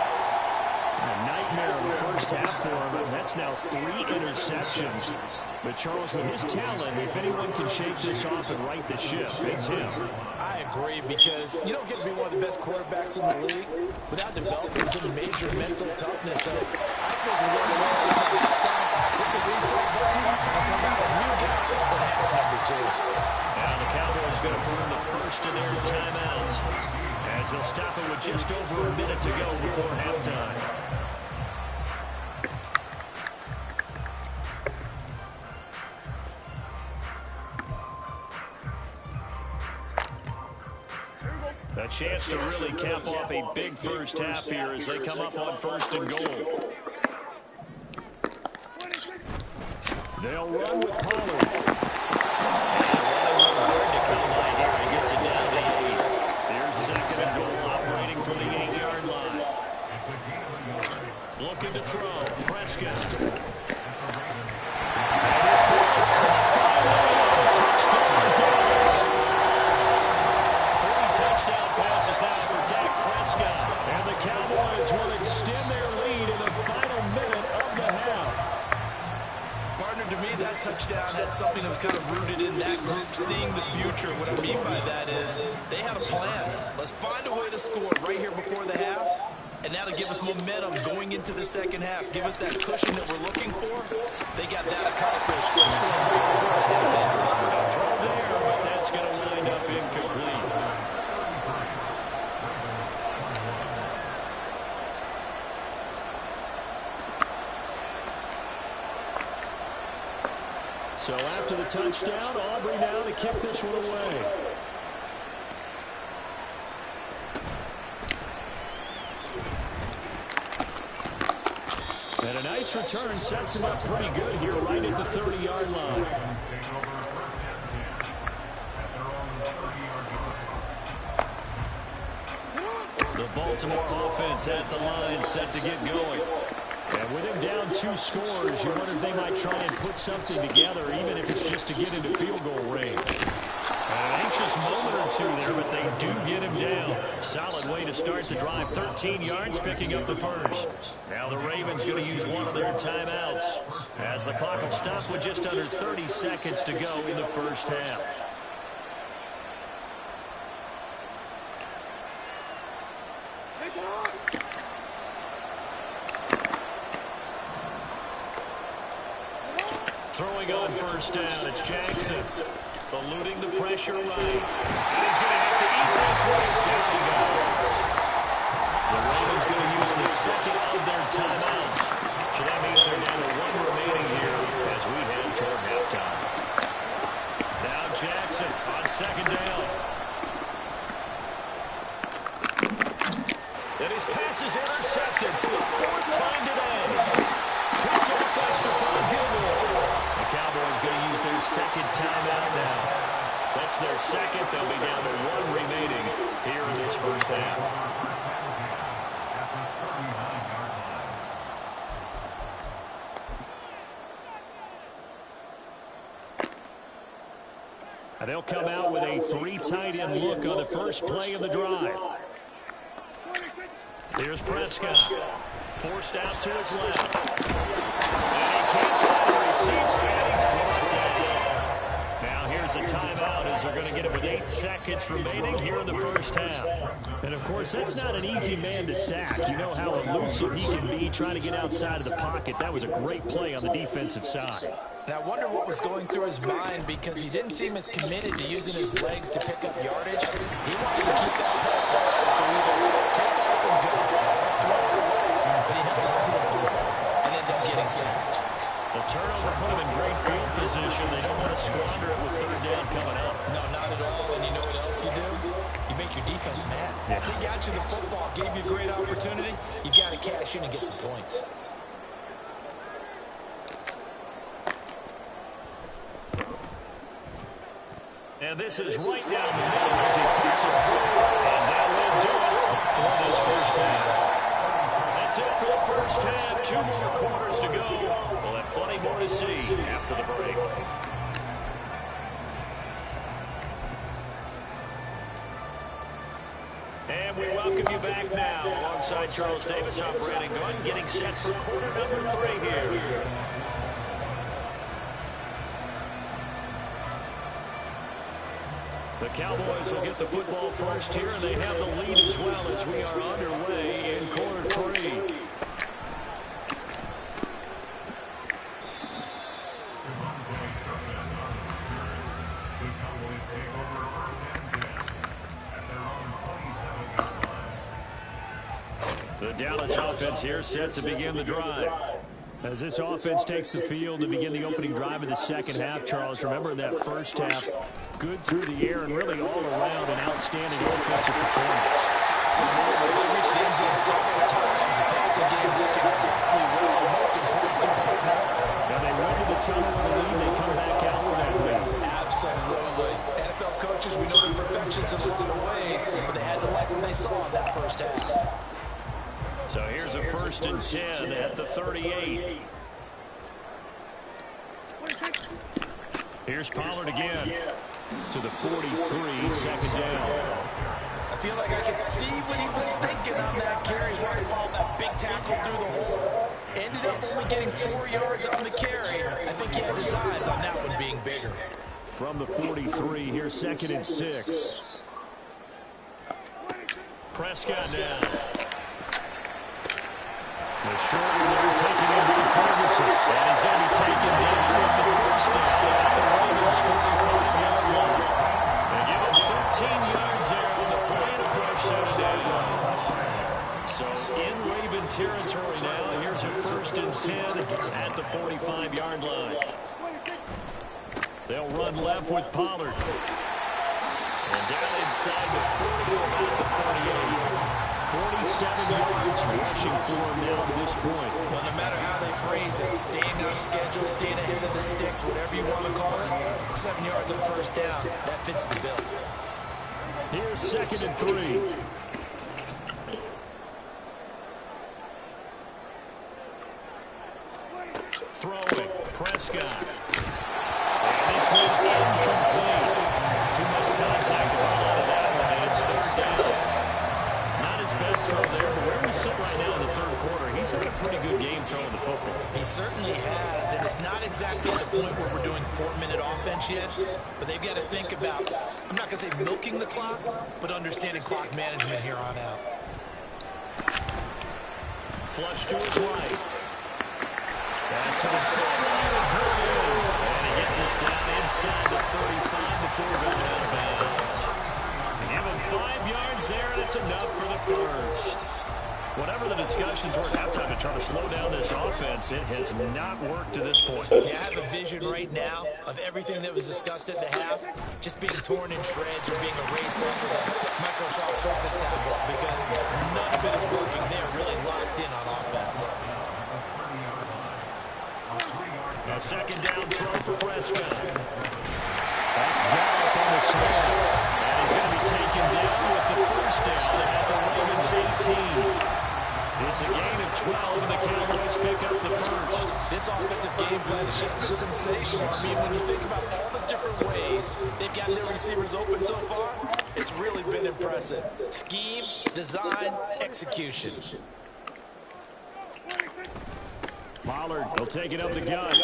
A nightmare in the first half for him, and that's now 3 interceptions. But Charles, with his talent, if anyone can shake this off and right the ship, it's him. I agree, because you don't get to be one of the best quarterbacks in the league without developing some major mental toughness. So I think we're going to hit the reset button and come out a new guy in half number 2. Now the Cowboys going to burn the first of their timeouts as they'll stop it with just over a minute to go before halftime. A chance to really cap off a big first half here as they come up on 1st and goal. They'll run with Pollard. To come by here. He gets it down to 8. Here's 2nd and goal operating from the 8-yard line. Looking to throw. Prescott. And this ball is caught by Lamb. Touchdown, Dallas. 3 touchdown passes now for Dak Prescott. And the Cowboys will extend their lead in the final minute of the half. Partner, to me, that touchdown had something that was kind of rooted in that group, seeing the future. What I mean by that is they had a plan. Let's find a way to score right here before the half, and now to give us momentum going into the second half. Give us that cushion that we're looking for. They got that accomplished. Scoring right before the half. Throw there, but that's going to wind up incomplete. So after the touchdown, Aubrey now to kick this one away. And a nice return sets him up pretty good here right at the 30-yard line. The Baltimore offense at the line set to get going. And with him down 2 scores, you wonder if they might try and put something together, even if it's just to get into field goal range. An anxious moment or 2 there, but they do get him down. Solid way to start the drive. 13 yards, picking up the first. Now the Ravens going to use one of their timeouts as the clock will stop with just under 30 seconds to go in the first half. Throwing on first down, it's Jackson. Eluding the pressure right. And he's going to have to eat this one as down he goes. The Ravens going to use the second of their timeouts. So that means they're down to 1 remaining here as we head toward halftime. Now Jackson on second down. And his pass is intercepted for the 4th time today. Picked off Estefan Gilmore. The Cowboys going to use their second timeout now. That's their second. They'll be down to 1 remaining here in this first half. And they'll come out with a 3 tight end look on the first play of the drive. Here's Prescott. Forced out to his left. And he can't find the receiver, and he's brought down. Now here's a timeout as they're going to get it with 8 seconds remaining here in the first half. And, of course, that's not an easy man to sack. You know how elusive he can be trying to get outside of the pocket. That was a great play on the defensive side. And I wonder what was going through his mind, because he didn't seem as committed to using his legs to pick up yardage. He wanted to keep that puck to either take off and go, throw it away, but he held on to the puck and ended up getting sacked. The turnover put him in great field position. They don't want to squander it with 3rd down coming up. No, not at all. And you know what else you do? You make your defense mad. Yeah. He got you the football, gave you a great opportunity. You got to cash in and get some points. And this is right down the middle as he puts it through. And that will do it for this first half. That that's it for the first half. 2 more quarters to go. We'll have plenty more to see after the break. And we welcome you back now. Alongside Charles Davis, I'm Brandon Gunn, getting set for quarter number 3 here. The Cowboys will get the football first here, and they have the lead as well as we are underway in quarter 3. The Dallas offense here set to begin the drive. As this offense takes the field to begin the opening drive of the second half, Charles, remember that first half, good through the air and really all around an outstanding offensive performance. Now they went to the tunnel with the lead, they come back out with that lead. Absolutely. NFL coaches, we know the perfections of losing ways, but they had to like what they saw in that first half. So here's a 1st and 10 at the 38. Here's Pollard again to the 43, second down. I feel like I could see what he was thinking on that carry where he followed that big tackle through the hole. Ended up only getting 4 yards on the carry. I think he had his eyes on that one being bigger. From the 43, here's 2nd and 6. Prescott now. The short one taken in by Ferguson. And he's going to be taken down with the first down at the Ravens' 45-yard line. They give him 13 yards there on the play and a fresh 7 downs. So in Raven territory now, here's a 1st and 10 at the 45-yard line. They'll run left with Pollard. And down inside the 40, about the 38. 47 yards rushing for him now to this point. Well, no matter how they phrase it, staying on schedule, staying ahead of the sticks, whatever you want to call it, 7 yards on first down, that fits the bill. Here's 2nd and 3. Throwing, Prescott. And this one's incomplete. Too much contact out of that one, and it's 3rd down. Best throw there, but where we sit right now in the 3rd quarter, he's had a pretty good game throwing the football. He certainly has, and it's not exactly at the point where we're doing 4-minute offense yet, but they've got to think about, I'm not going to say milking the clock, but understanding clock management here on out. Flush to his right. Pass to the sideline and hurt in. And he gets us down inside the 35 before going out of bounds. Give him 5 yards there, and it's enough for the first. Whatever the discussions were at halftime to try to slow down this offense, it has not worked to this point. Yeah, I have a vision right now of everything that was discussed at the half just being torn in shreds or being erased off of the Microsoft Surface tablets because none of it is working. They're really locked in on offense. A 2nd down throw for Prescott. That's Gallup on the snap. And he's going to be taken down with the first down at the Ravens 18. It's a gain of 12, and the Cowboys pick up the first. This offensive game plan has just been sensational. I mean, when you think about all the different ways they've got their receivers open so far, it's really been impressive. Scheme, design, execution. Pollard will take it up the gun. And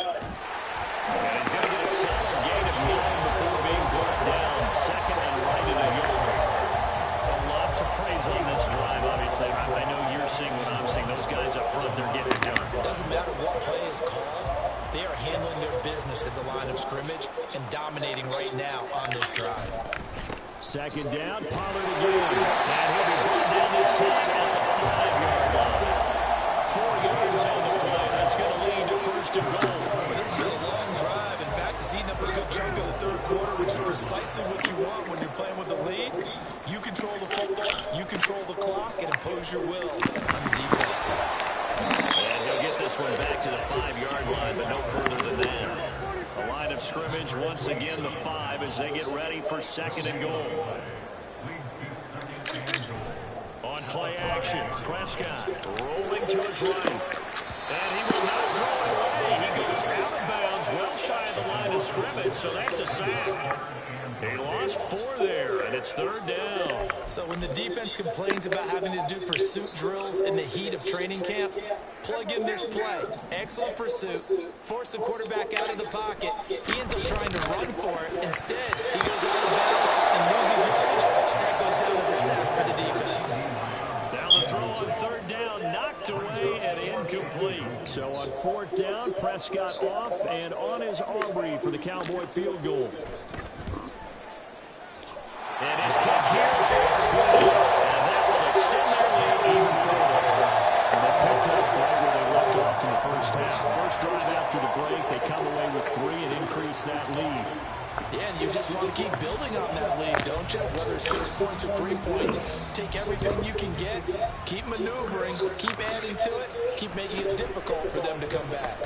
he's going to get a solid gain of 9 before being brought down. 2nd and right in the yard. Lots of praise on this drive, obviously. I know you're seeing what I'm seeing. Those guys up front, they're getting it done. Doesn't matter what play is called. They are handling their business at the line of scrimmage and dominating right now on this drive. 2nd down, Pollard again. And he'll be brought down this time at the 5-yard line. 4 yards on the play. That's going to lead to 1st and goal. This has been a long drive. In fact, it's eating up a good chunk of the 3rd quarter, which is precisely what you want when you're playing with the lead. You control the football, you control the clock, and impose your will on the defense. And he'll get this one back to the 5-yard line, but no further than that. The line of scrimmage, once again, the 5 as they get ready for 2nd and goal. On play action. Prescott rolling to his right. And he will not throw it away. He goes out of bounds, well shy of the line of scrimmage, so that's a sack. He lost 4 there, and it's 3rd down. So when the defense complains about having to do pursuit drills in the heat of training camp, plug in this play. Excellent pursuit. Force the quarterback out of the pocket. He ends up trying to run for it. Instead, he goes out of bounds and loses yardage. That goes down as a sack for the defense. Now the throw on 3rd down, knocked away and incomplete. So on 4th down, Prescott off and on his Aubrey for the Cowboy field goal. And his kick here is good. And that will extend their lead even further. And they picked up right where they left off in the first half. First drive after the break, they come away with 3 and increase that lead. Yeah, and you just want to keep building on that lead, don't you? Whether it's 6 points or 3 points, take everything you can get, keep maneuvering, keep adding to it, keep making it difficult for them to come back.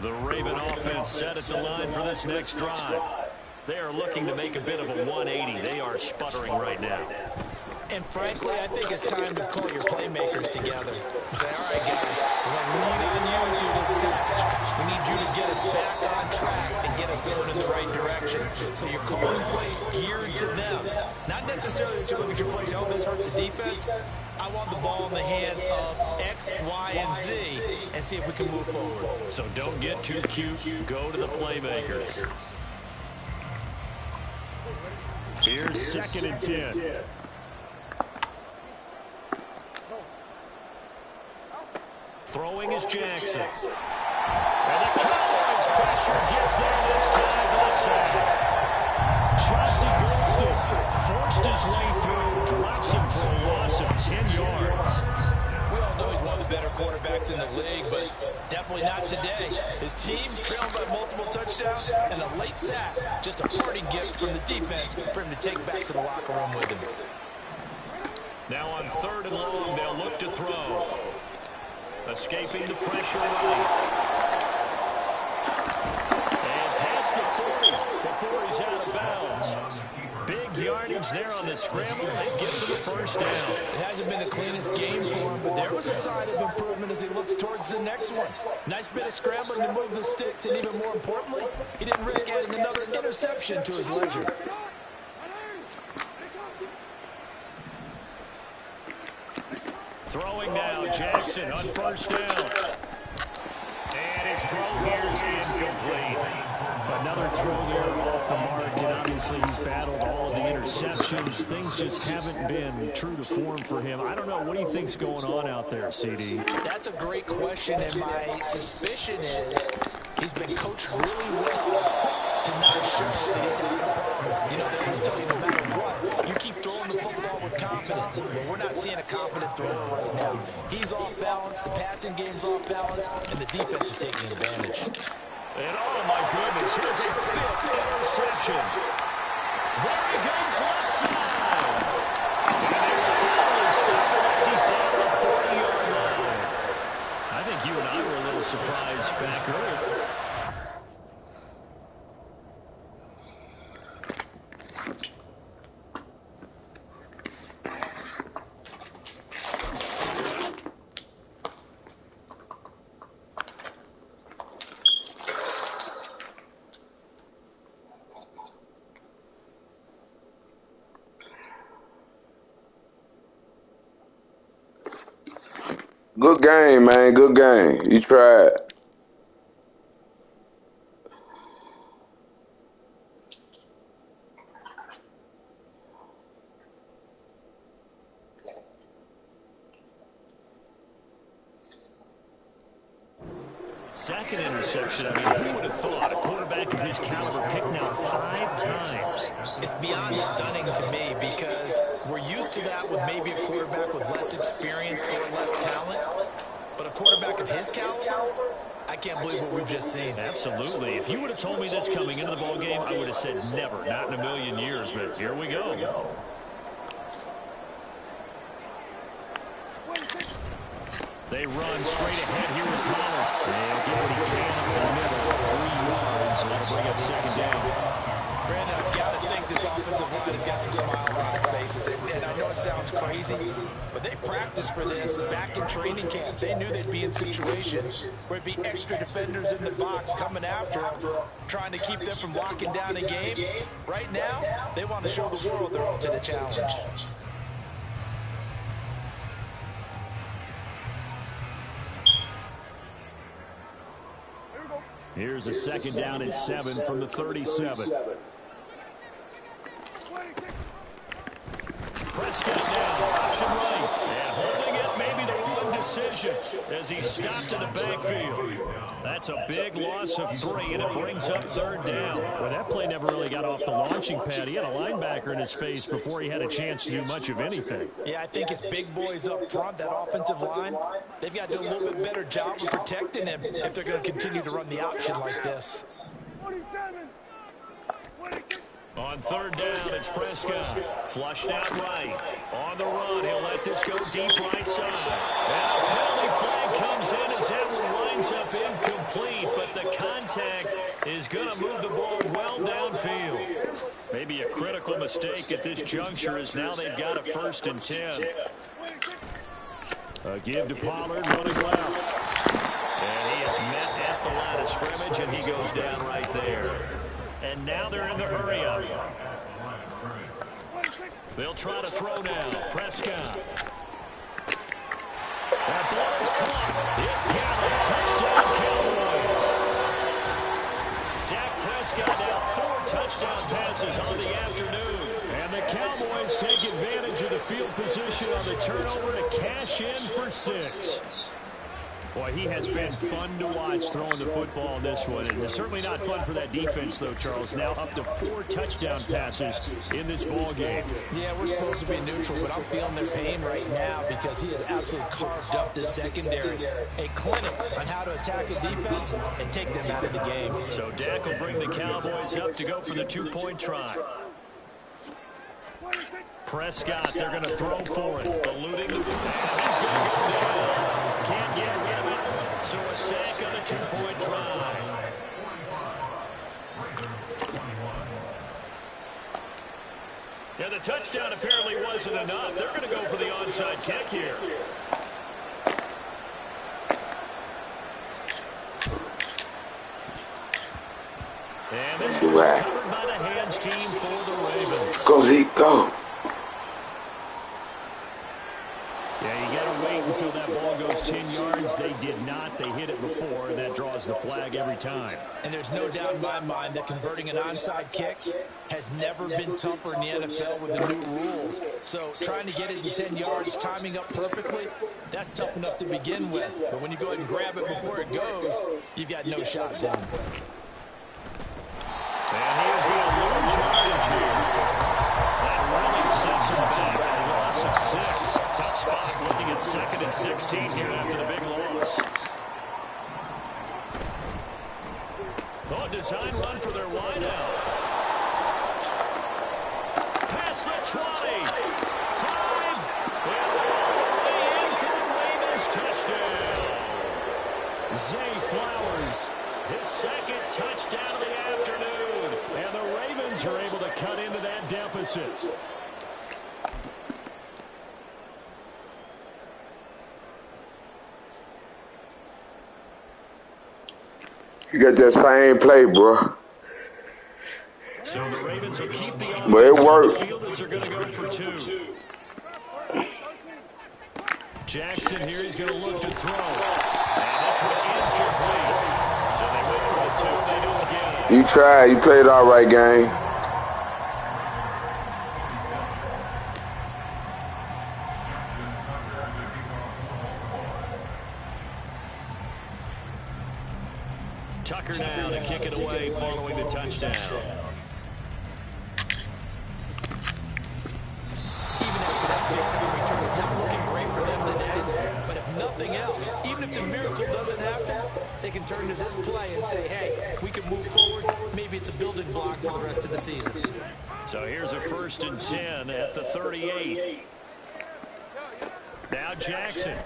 The Raven offense set at the line for this next drive. They are looking to make a bit of a 180. They are sputtering right now. And frankly, I think it's time to call your playmakers together and say, all right, guys, we're going to lean on you through this passage. We need you to get us back on track and get us going in the right direction. So you're calling plays geared to them. Not necessarily that you look at your plays, oh, this hurts the defense. I want the ball in the hands of X, Y, and Z and see if we can move forward. So don't get too cute. Go to the playmakers. Here's 2nd and 10. Throwing is Jackson. And the Cowboys pressure gets there this time for the sack. Chauncey Golston forced his way through, drops him for a loss of 10 yards. We all know he's one of the better quarterbacks in the league, but definitely not today. His team trailed by multiple touchdowns, and a late sack, just a parting gift from the defense for him to take back to the locker room with him. Now on 3rd and long, they'll look to throw. Escaping the pressure right. And past the 40 before he's out of bounds. Big yardage there on the scramble. That gets him the first down. It hasn't been the cleanest game for him, but there was a sign of improvement as he looks towards the next one. Nice bit of scrambling to move the sticks, and even more importantly, he didn't risk adding another interception to his ledger. Throwing now, Jackson on 1st down. And his throw here is incomplete. Another throw there off the mark, and obviously he's battled all of the interceptions. Things just haven't been true to form for him. I don't know. What do you think's going on out there, CD? That's a great question, and my suspicion is he's been coached really well to not show that he's having a problem. You know, they always tell you no matter what, you keep throwing the football with confidence. But we're not seeing a confident thrower right now. He's off balance, the passing game's off balance, and the defense is taking advantage. And oh my goodness, here's a 5th interception. There he goes left side. And they will finally stop him as he's down to the 40-yard line. I think you and I were a little surprised back earlier. Good game, man. Good game. You tried. Second interception. I mean, who would have thought a quarterback of his caliber picked now 5 times? It's beyond stunning to me because we're used to that with maybe a quarterback with less experience or less talent. But a quarterback of his caliber, I can't believe what we've just seen. Absolutely. If you would have told me this coming into the ballgame, I would have said never, not in a million years. But here we go. They run straight ahead here with Pollard. They'll get what he can up the middle. 3 yards. So that'll bring up second down. Brandon, I've got to think this offensive line has got some smiles on its faces. And I know it sounds crazy, but they practiced for this back in training camp. They knew they'd be in situations where it'd be extra defenders in the box coming after them, trying to keep them from locking down a game. Right now, they want to show the world they're up to the challenge. Here's a second down and 7 from the 37. Prescott now, option right, and holding it, maybe the wrong decision as he stopped in the backfield. That's a big loss of 3, and it brings up third down. Well, that play never really got off the launching pad. He had a linebacker in his face before he had a chance to do much of anything. Yeah, I think it's big boys up front, that offensive line. They've got to do a little bit better job of protecting him if they're going to continue to run the option like this. On third down, it's Prescott. Flushed out right. On the run, he'll let this go deep right side. And a penalty flag comes in as Edward winds up incomplete, but the contact is going to move the ball well downfield. Maybe a critical mistake at this juncture as now they've got a 1st and 10. A give to Pollard running left. And he is met at the line of scrimmage, and he goes down right there. And now they're in the hurry-up. They'll try to throw now. Prescott. That ball is caught. It's Gallup. Touchdown, Cowboys. Dak Prescott now 4 touchdown passes on the afternoon. And the Cowboys take advantage of the field position on the turnover to cash in for 6. Boy, he has been fun to watch throwing the football in this one. It's certainly not fun for that defense, though, Charles. Now up to 4 touchdown passes in this ball game. Yeah, we're supposed to be neutral, but I'm feeling their pain right now because he has absolutely carved up this secondary. A clinic on how to attack a defense and take them out of the game. So Dak will bring the Cowboys up to go for the 2-point try. Prescott, they're going to throw for it. Eluding the ball. He's going to go down. Can't get rid of it. So a sack on a 2-point try. Yeah, the touchdown apparently wasn't enough. They're going to go for the onside kick here. And this was covered by the hands team for the Ravens. Go, Zeke, go. Yeah, you got to wait until that ball goes 10 yards. They did not. They hit it before. That draws the flag every time. And there's no doubt in my mind that converting an onside kick has never been tougher in the NFL with the new rules. So trying to get it to 10 yards, timing up perfectly, that's tough enough to begin with. But when you go ahead and grab it before it goes, you've got no shot then. And here's the lose yardage here. That really sets him back. A loss of 6. Tough spot looking at 2nd and 16 here after the big loss. Oh, design run for their wideout. Past the 20. 5. And all the way in for the Ravens touchdown. Zay Flowers, his 2nd touchdown of the afternoon. And the Ravens are able to cut into that deficit. You got that same play, bro. So the Ravens will keep the offense But it worked. on the field as they're going to go for 2. Jackson here, he's going to look to throw. And this one's incomplete. So they went for the 2, they don't get it. You tried. You played all right, gang. Tucker now to kick it away following the touchdown. Even after that big time return, it's not looking great for them today. But if nothing else, even if the miracle doesn't happen, they can turn to this play and say, hey, we can move forward. Maybe it's a building block for the rest of the season. So here's a 1st and 10 at the 38. Now Jackson.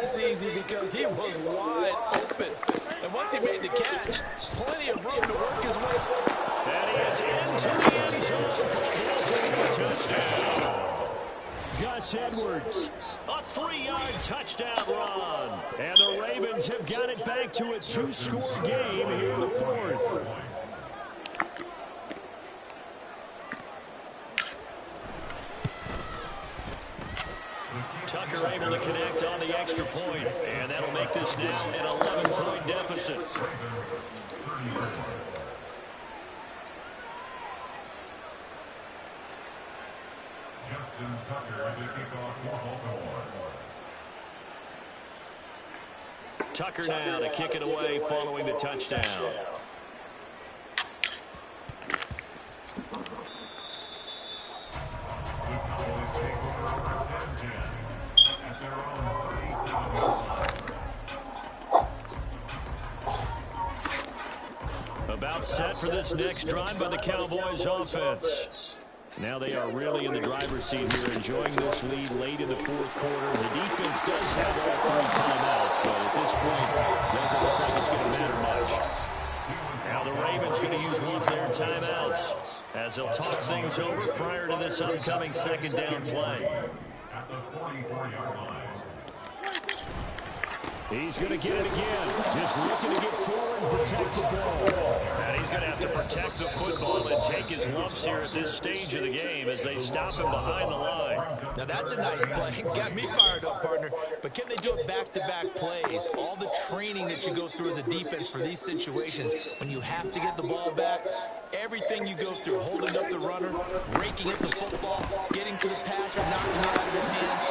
this easy because he was wide open. And once he made the catch, plenty of room to work his way. And he is into the end zone for a Baltimore touchdown. Gus Edwards, a 3-yard touchdown run. And the Ravens have got it back to a 2-score game here in the fourth. Tucker able to connect on the extra point, and that'll make this now an 11-point deficit. Justin Tucker to kick off for Baltimore. Tucker now to kick it away following the touchdown. About set for this next drive by the Cowboys offense. Now they are really in the driver's seat here, enjoying this lead late in the fourth quarter. The defense does have all 3 timeouts, but at this point, doesn't look like it's going to matter much. Now the Ravens going to use one of their timeouts as they'll talk things over prior to this upcoming second down play. At the 44-yard line. He's going to get it again. Just looking to get forward and protect the ball. And he's going to have to protect the football and take his lumps here at this stage of the game as they stop him behind the line. Now that's a nice play. Got me fired up, partner. But can they do it back-to-back plays? All the training that you go through as a defense for these situations, when you have to get the ball back, everything you go through, holding up the runner, raking at the football, getting to the passer, knocking it out of his hands,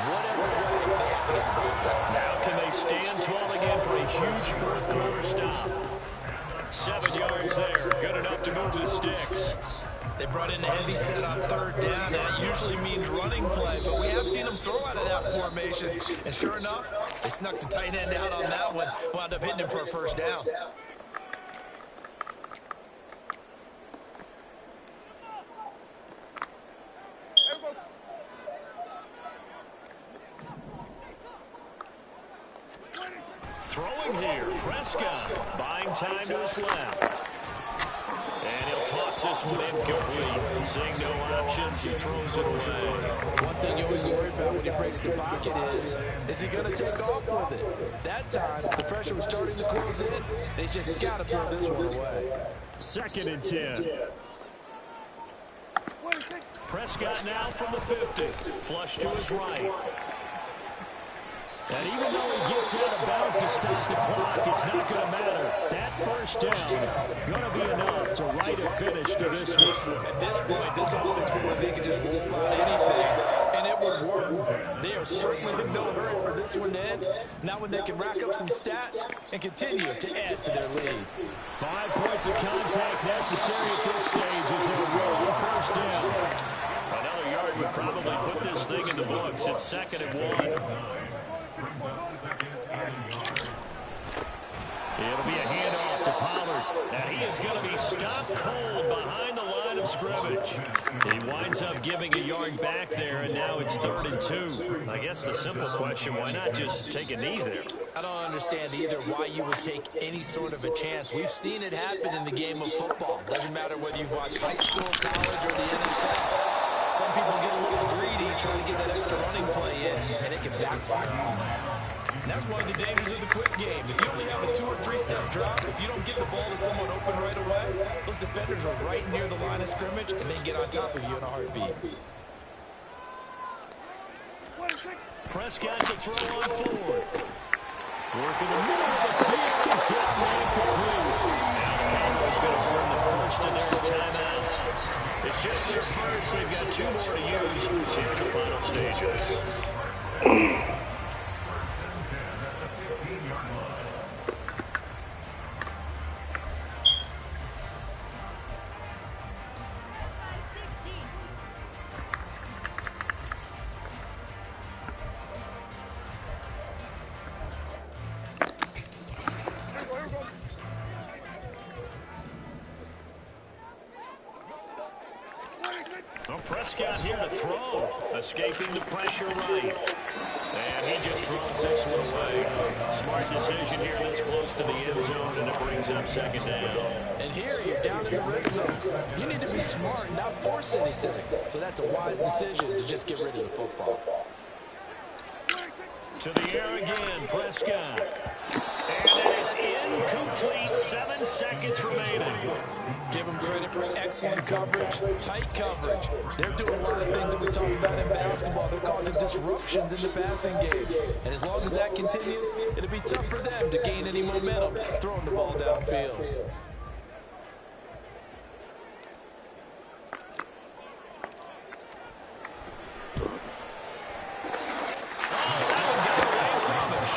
whatever way, they have to get the ball back. Now can they stand tall again for a huge fourth quarter stop? 7 yards there, good enough to move the sticks. They brought in a heavy set on third down. That usually means running play, but we have seen them throw out of that formation. And sure enough, they snuck the tight end out on that one, wound up hitting him for a first down. Throwing here, Prescott, buying time to his left. And he'll toss this one incomplete. Seeing no options, he throws it away. One thing you always worry about when he breaks the pocket is he going to take off with it? That time, the pressure was starting to close in. They just got to throw this one away. 2nd and 10. Prescott now from the 50. Flush to his right. And even though he gets out of bounds to stop the clock, it's not going to matter. That first down going to be enough to write a finish to this one. At this point, this offense feels like they can just roll out anything, and it would work. They are certainly in no hurry for this one to end. Now when they can rack up some stats and continue to add to their lead. 5 points of contact necessary at this stage as they roll the first down. Another yard would probably put this thing in the books. It's 2nd and 1. It'll be a handoff to Pollard. And he is going to be stopped cold behind the line of scrimmage. He winds up giving a yard back there, and now it's 3rd and 2. I guess the simple question, why not just take a knee there? I don't understand either why you would take any sort of a chance. We've seen it happen in the game of football. Doesn't matter whether you've watched high school, college, or the NFL. Some people get a little greedy trying to get that extra running play in, and it can backfire. And that's one of the dangers of the quick game. If you only have a 2- or 3-step drop, if you don't get the ball to someone open right away, those defenders are right near the line of scrimmage, and they get on top of you in a heartbeat. Prescott to throw on 4th. Working the middle of the field. He's got man complete. Now the Cowboys going to burn the first of their timeouts. It's just their first. They've got 2 more to use in the final stages. Prescott here to throw, escaping the pressure right. And he just throws this one away. Smart decision here this close to the end zone, and it brings up second down. And here you're down in the red zone. You need to be smart and not force anything. So that's a wise decision to just get rid of the football. To the air again, Prescott. And it is incomplete. 7 seconds remaining. Give them credit for excellent coverage, tight coverage. They're doing a lot of things that we talk about in basketball. They're causing disruptions in the passing game. And as long as that continues, it'll be tough for them to gain any momentum throwing the ball downfield.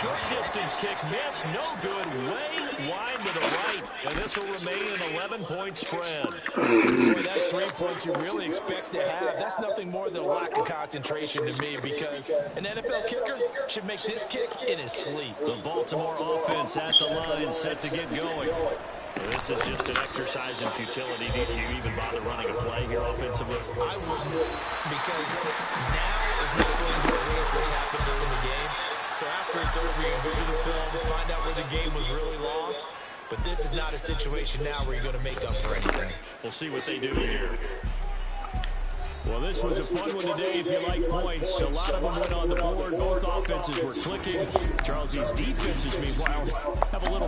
Short distance kick missed, no good, way wide to the right, and this will remain an 11-point spread. Boy, that's 3 points you really expect to have. That's nothing more than a lack of concentration to me, because an NFL kicker should make this kick in his sleep. The Baltimore offense at the line, set to get going. This is just an exercise in futility. Do you even bother running a play here offensively? I wouldn't, because now is not going to erase what's happened during the game. So after it's over, you go to the film, find out where the game was really lost. But this is not a situation now where you're going to make up for anything. We'll see what they do here. Well, this was a fun one today if you like points. A lot of them went on the board. Both offenses were clicking. Charles, these defenses, meanwhile, have a little